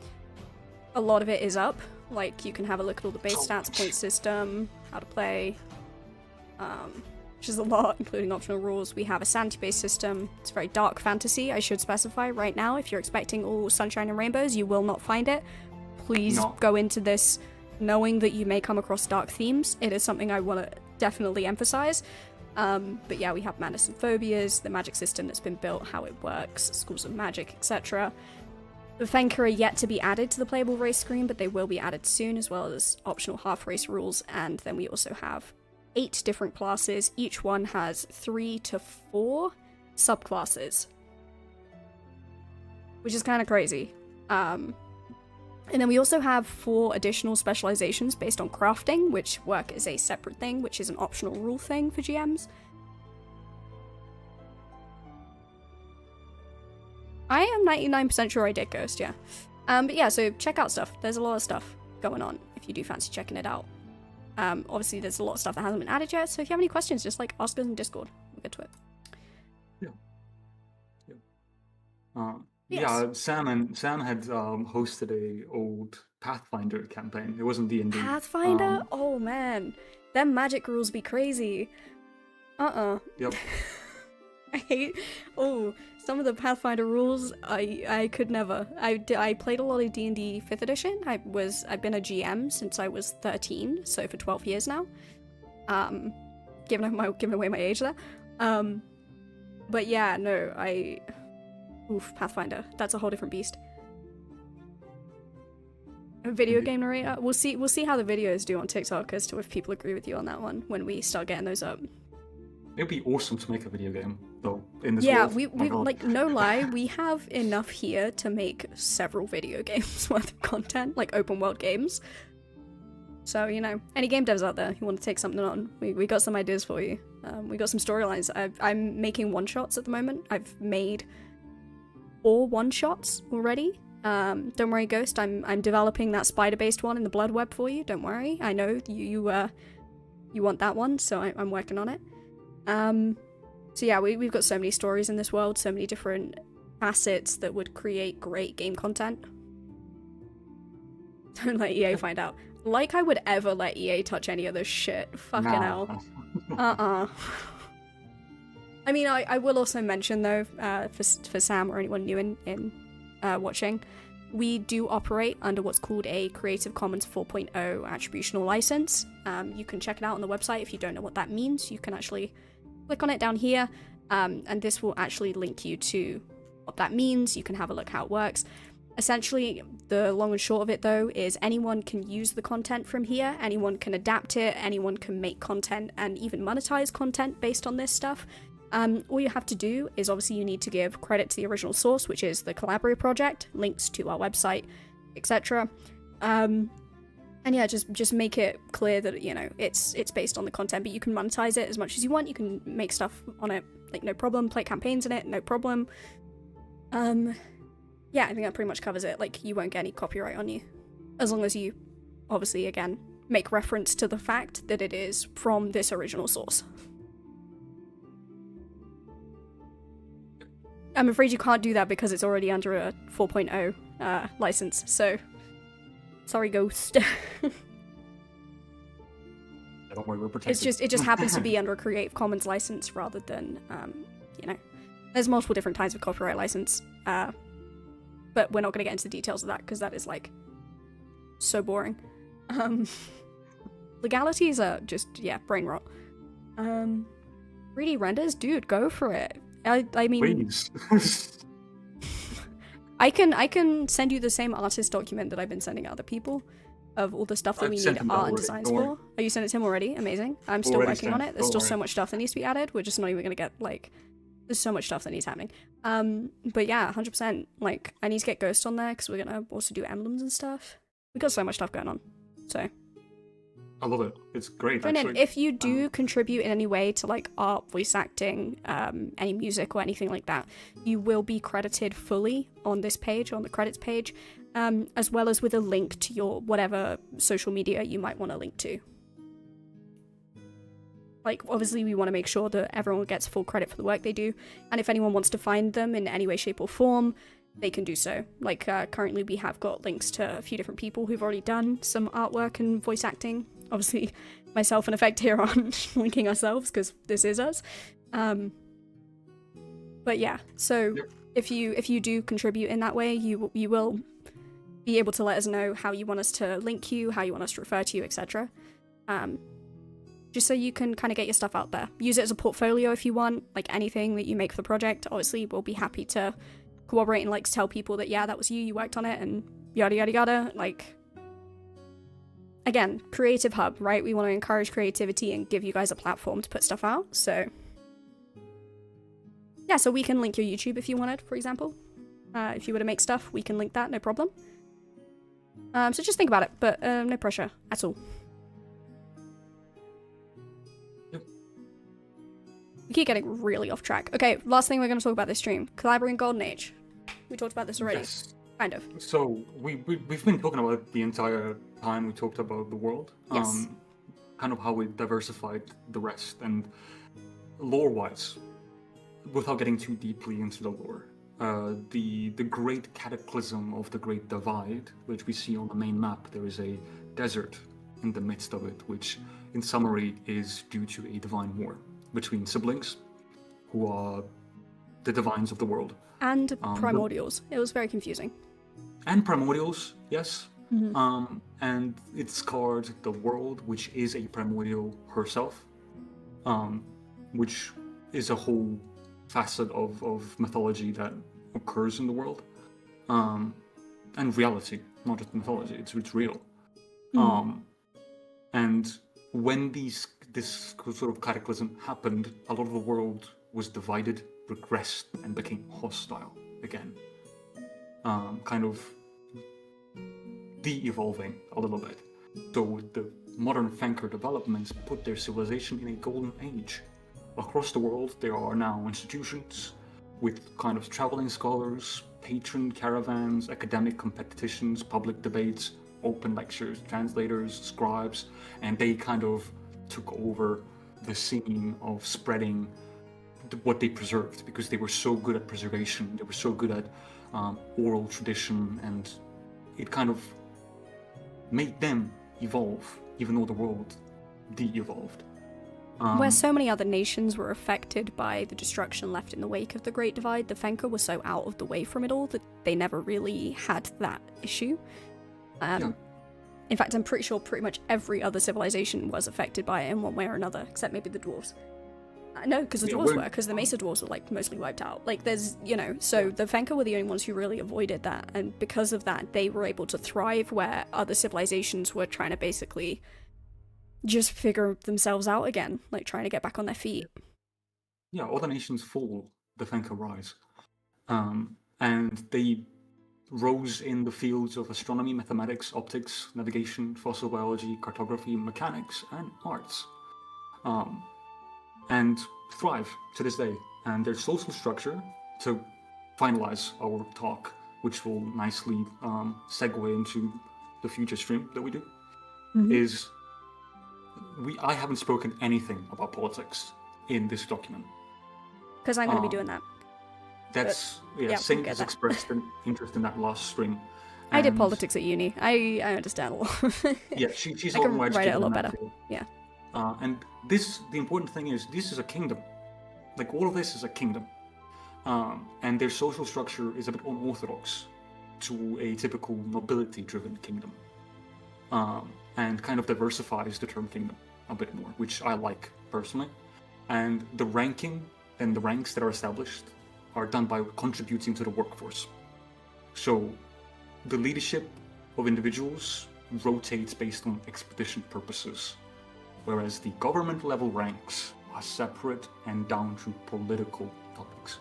A lot of it is up. Like, you can have a look at all the base stats, point system, how to play, which is a lot, including optional rules. We have a sanity-based system. It's very dark fantasy, I should specify right now. If you're expecting all sunshine and rainbows, you will not find it. Please go into this knowing that you may come across dark themes. It is something I want to definitely emphasize. But yeah, we have madness and phobias, the magic system that's been built, how it works, schools of magic, etc. The Fenka are yet to be added to the playable race screen, but they will be added soon, as well as optional half-race rules, and then we also have 8 different classes. Each one has 3 to 4 subclasses, which is kind of crazy. And then we also have 4 additional specializations based on crafting, which work as a separate thing, which is an optional rule thing for GMs. I am 99% sure I did Ghost, yeah. But yeah, so check out stuff. There's a lot of stuff going on if you do fancy checking it out. Obviously, there's a lot of stuff that hasn't been added yet, so if you have any questions, just like ask us in Discord. We'll get to it. Yeah, Sam had hosted a old Pathfinder campaign. It wasn't D&D. Pathfinder? Oh man, them magic rules be crazy. Yep. I hate. Some of the Pathfinder rules. I could never. I played a lot of D&D 5th edition. I've been a GM since I was 13, so for 12 years now. Giving away my age there. But yeah, no, Pathfinder. That's a whole different beast. A video game narrator. We'll see how the videos do on TikTok as to if people agree with you on that one when we start getting those up. It'd be awesome to make a video game, though, in this Yeah, world. we like, no lie, we have enough here to make several video games worth of content, like open world games. So, you know, any game devs out there who want to take something on, we got some ideas for you. We got some storylines. I'm making one-shots at the moment. I've made 4 one-shots already. Don't worry, Ghost, I'm developing that spider-based one in the blood web for you. Don't worry. I know you want that one, so I'm working on it. So yeah, we've got so many stories in this world, so many different facets that would create great game content. Don't let EA find out. Like I would ever let EA touch any of this shit. Fucking hell. I mean, I will also mention though, for Sam or anyone new in watching, we do operate under what's called a Creative Commons 4.0 attributional license. You can check it out on the website if you don't know what that means. You can actually click on it down here, and this will actually link you to what that means. You can have a look how it works. Essentially, the long and short of it though is anyone can use the content from here, anyone can adapt it, anyone can make content and even monetize content based on this stuff. All you have to do is obviously you need to give credit to the original source, which is the Colabria Project, links to our website, etc. And yeah, just make it clear that, you know, it's based on the content, but you can monetize it as much as you want. You can make stuff on it, like, no problem. Play campaigns in it, no problem. Yeah, I think that pretty much covers it. Like, you won't get any copyright on you. As long as you, obviously, again, make reference to the fact that it is from this original source. I'm afraid you can't do that because it's already under a 4.0 license, so... Sorry, Ghost. Don't worry, we're protected. It just happens to be under a Creative Commons license rather than, you know... There's multiple different kinds of copyright license, but we're not going to get into the details of that because that is, like, so boring. Legalities are just, yeah, brain rot. 3D renders? Dude, go for it. I mean... Please. I can send you the same artist document that I've been sending other people of all the stuff that we need art and designs for. Oh, you sent it to him already? Amazing. I'm still working on it. There's still so much stuff that needs to be added. We're just not even going to get, like... There's so much stuff that needs happening. But yeah, 100%. Like, I need to get Ghost on there because we're going to also do emblems and stuff. We've got so much stuff going on. So... I love it. It's great, Brennan, actually. if you do contribute in any way to, like, art, voice acting, any music or anything like that, you will be credited fully on this page, on the credits page, as well as with a link to your whatever social media you might want to link to. Like, obviously we want to make sure that everyone gets full credit for the work they do, and if anyone wants to find them in any way, shape or form, they can do so. Like, currently we have got links to a few different people who've already done some artwork and voice acting. Obviously, myself and Effect here aren't linking ourselves, because this is us. But yeah, so if you do contribute in that way, you will be able to let us know how you want us to link you, how you want us to refer to you, etc. Just so you can kind of get your stuff out there. Use it as a portfolio if you want, like anything that you make for the project. Obviously, we'll be happy to corroborate and, like, tell people that, yeah, that was you worked on it, and yada yada yada. Like, again, creative hub, right? We want to encourage creativity and give you guys a platform to put stuff out. So yeah, so we can link your YouTube if you wanted, for example. If you were to make stuff, we can link that, no problem. So just think about it, but no pressure at all. We keep getting really off track. Okay, last thing we're going to talk about this stream. Colabria and Golden Age. We talked about this already. Yes. Kind of. So we've been talking about it the entire time we talked about the world. Yes. Kind of how we diversified the rest, and lore-wise, without getting too deeply into the lore, the great cataclysm of the Great Divide, which we see on the main map, there is a desert in the midst of it, which in summary is due to a divine war between siblings, who are the divines of the world. And primordials. It was very confusing. And primordials, yes. Mm-hmm. And it scarred the world, which is a primordial herself, which is a whole facet of mythology that occurs in the world. and reality, not just mythology. It's real. Mm. And when this sort of cataclysm happened, a lot of the world was divided, regressed, and became hostile again. Kind of de-evolving a little bit. So the modern Fenker developments put their civilization in a golden age. Across the world, there are now institutions with kind of traveling scholars, patron caravans, academic competitions, public debates, open lectures, translators, scribes, and they kind of took over the scene of spreading what they preserved, because they were so good at preservation, they were so good at oral tradition, and it kind of made them evolve, even though the world de-evolved. Where so many other nations were affected by the destruction left in the wake of the Great Divide, the Fenker were so out of the way from it all that they never really had that issue. In fact, I'm pretty sure pretty much every other civilization was affected by it in one way or another, except maybe the dwarves. No, because the dwarves were, because the Mesa dwarves were, like, mostly wiped out. Like, there's, you know, so the Fenker were the only ones who really avoided that, and because of that, they were able to thrive where other civilizations were trying to basically just figure themselves out again, like, trying to get back on their feet. Yeah, other nations fall, the Fenker rise. And they rose in the fields of astronomy, mathematics, optics, navigation, fossil biology, cartography, mechanics, and arts. And thrive to this day. And their social structure, to finalize our talk, which will nicely segue into the future stream that we do, is I haven't spoken anything about politics in this document. Because I'm going to be doing that. That's, Saint has expressed an interest in that last spring. I did politics at uni. I understand a lot. Yeah, she's I can write it a lot better. Field. Yeah. And the important thing is, this is a kingdom. Like, all of this is a kingdom. And their social structure is a bit unorthodox to a typical nobility-driven kingdom. And kind of diversifies the term kingdom a bit more, which I like, personally. And the ranking and the ranks that are established are done by contributing to the workforce. So, the leadership of individuals rotates based on expedition purposes, whereas the government level ranks are separate and down to political topics,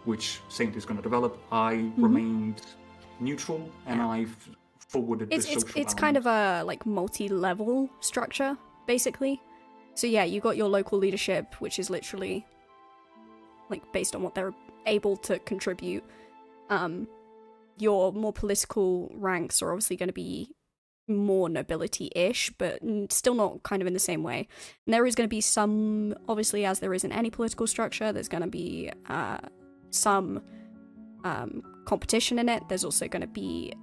which Saint is going to develop. I remained neutral, and I've forwarded the social It's kind of a, like, multi-level structure, basically. So yeah, you got your local leadership, which is literally, like, based on what they're able to contribute. Your more political ranks are obviously going to be more nobility-ish, but still not kind of in the same way. And there is going to be some, obviously, as there is in any political structure, there's going to be some competition in it. There's also going to be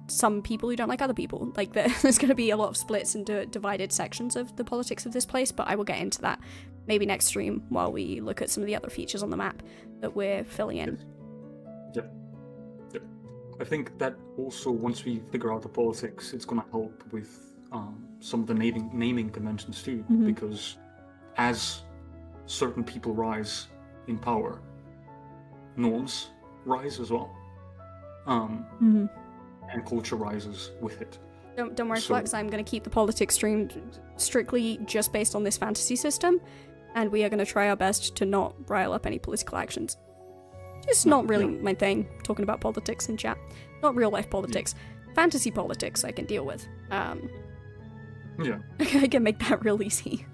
some people who don't like other people. Like, there's going to be a lot of splits and divided sections of the politics of this place, but I will get into that maybe next stream while we look at some of the other features on the map that we're filling in. Yep. I think that also, once we figure out the politics, it's going to help with some of the naming conventions too, because as certain people rise in power, norms rise as well, and culture rises with it. Don't worry, Flux, I'm going to keep the politics stream strictly just based on this fantasy system, and we are going to try our best to not rile up any political actions. It's not really my thing, talking about politics in chat. Not real life politics. Fantasy politics I can deal with. I can make that real easy.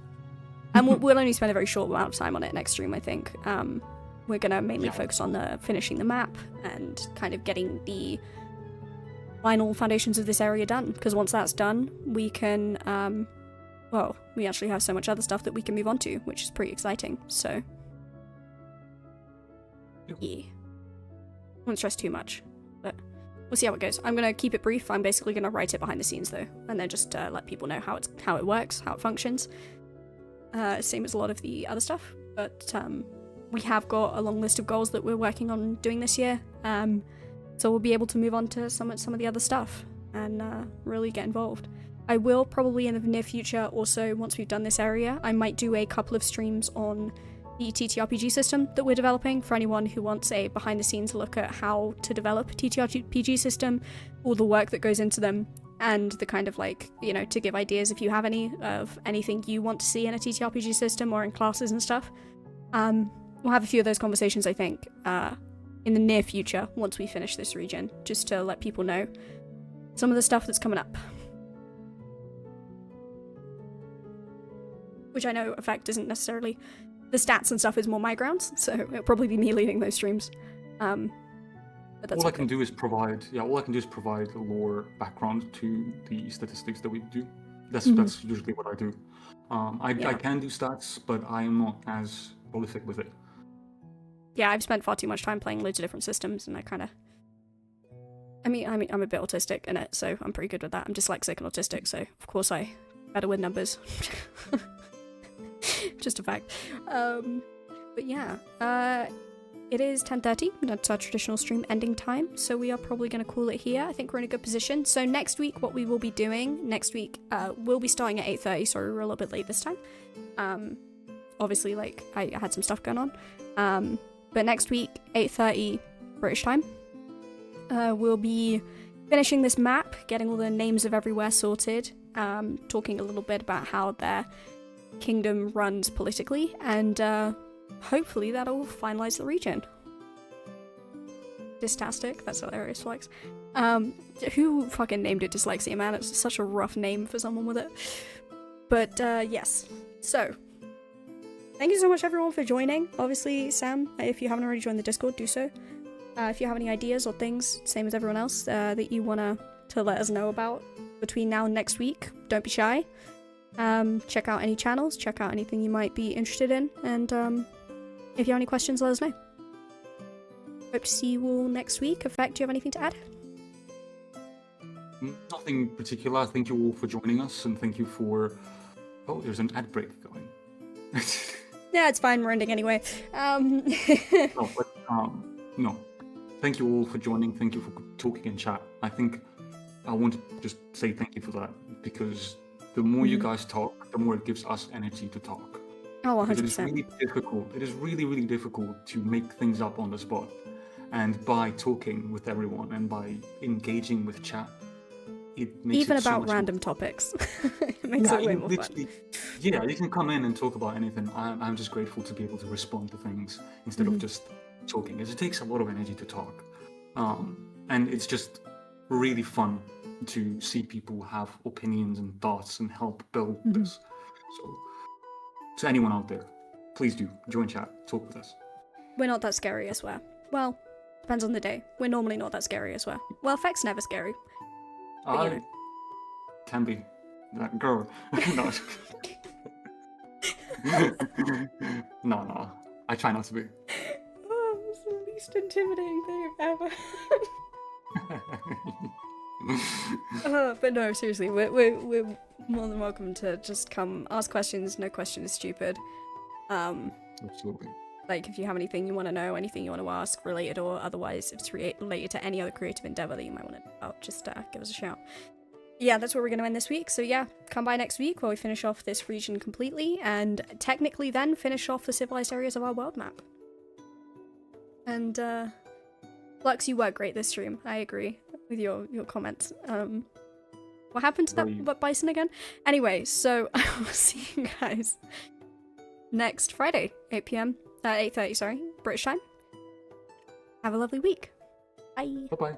And we'll only spend a very short amount of time on it next stream, I think. We're going to mainly focus on finishing the map and kind of getting the final foundations of this area done. Because once that's done, we can, we actually have so much other stuff that we can move on to, which is pretty exciting, so... Yeah. I won't stress too much, but we'll see how it goes. I'm going to keep it brief. I'm basically going to write it behind the scenes, though, and then just let people know how it works, how it functions. Same as a lot of the other stuff, but we have got a long list of goals that we're working on doing this year, so we'll be able to move on to some of the other stuff and really get involved. I will probably in the near future also, once we've done this area, I might do a couple of streams on the TTRPG system that we're developing for anyone who wants a behind-the-scenes look at how to develop a TTRPG system, all the work that goes into them, and the kind of like, you know, to give ideas if you have any of anything you want to see in a TTRPG system or in classes and stuff. We'll have a few of those conversations, I think, in the near future once we finish this region, just to let people know some of the stuff that's coming up. Which I know Effect isn't necessarily... The stats and stuff is more my grounds, so it'll probably be me leading those streams. But that's all okay. I can do is provide a lore background to the statistics that we do. That's usually what I do. I can do stats, but I am not as prolific with it. Yeah, I've spent far too much time playing loads of different systems, and I kind of... I mean, I'm a bit autistic in it, so I'm pretty good with that. I'm dyslexic and autistic, so of course I better with numbers. Just a fact. But yeah, it is 10:30. That's our traditional stream ending time, so we are probably going to call it here. I think we're in a good position. So next week, what we will be doing we'll be starting at 8:30. Sorry, we're a little bit late this time. Obviously, like I had some stuff going on. But next week, 8:30 British time, we'll be finishing this map, getting all the names of everywhere sorted, talking a little bit about how their kingdom runs politically, and hopefully that'll finalize the region. Dystastic, that's hilarious, Flex. Who fucking named it dyslexia, man? It's such a rough name for someone with it. But yes, so thank you so much everyone for joining. Obviously, Sam, if you haven't already joined the Discord, do so. If you have any ideas or things, same as everyone else, that you want to let us know about between now and next week, don't be shy. Check out any channels, check out anything you might be interested in, and if you have any questions, let us know. Hope to see you all next week. Effect, do you have anything to add? Nothing particular. Thank you all for joining us, and thank you for... Oh, there's an ad break going. Yeah, it's fine, we're ending anyway. No. Thank you all for joining, thank you for talking in chat. I think I want to just say thank you for that, because the more you guys talk, the more it gives us energy to talk. Oh, 100%. It is really difficult. It is really, really difficult to make things up on the spot. And by talking with everyone and by engaging with chat, it makes even it so about much random more... topics. It makes it way more fun. Yeah, you can come in and talk about anything. I'm just grateful to be able to respond to things instead of just talking. It takes a lot of energy to talk. And it's just really fun to see people have opinions and thoughts and help build this. So, to anyone out there, please do join chat, talk with us. We're not that scary, I swear. Well, depends on the day. We're normally not that scary, I swear. Well, Effect's never scary. But, you know. Can be. That girl. No. No. I try not to be. Oh, it's the least intimidating thing I've ever... but no, seriously, we're more than welcome to just come ask questions. No question is stupid. Absolutely. Like, if you have anything you want to know, anything you want to ask, related or otherwise, if it's related to any other creative endeavor that you might want to know about, just give us a shout. Yeah, that's where we're going to end this week. So yeah, come by next week where we finish off this region completely, and technically then finish off the civilized areas of our world map. And Lux, you were great this stream. I agree with your comments. What happened to that bison again? Anyway, so I will see you guys next Friday, 8 p.m. 8:30, sorry, British time. Have a lovely week. Bye. Bye-bye.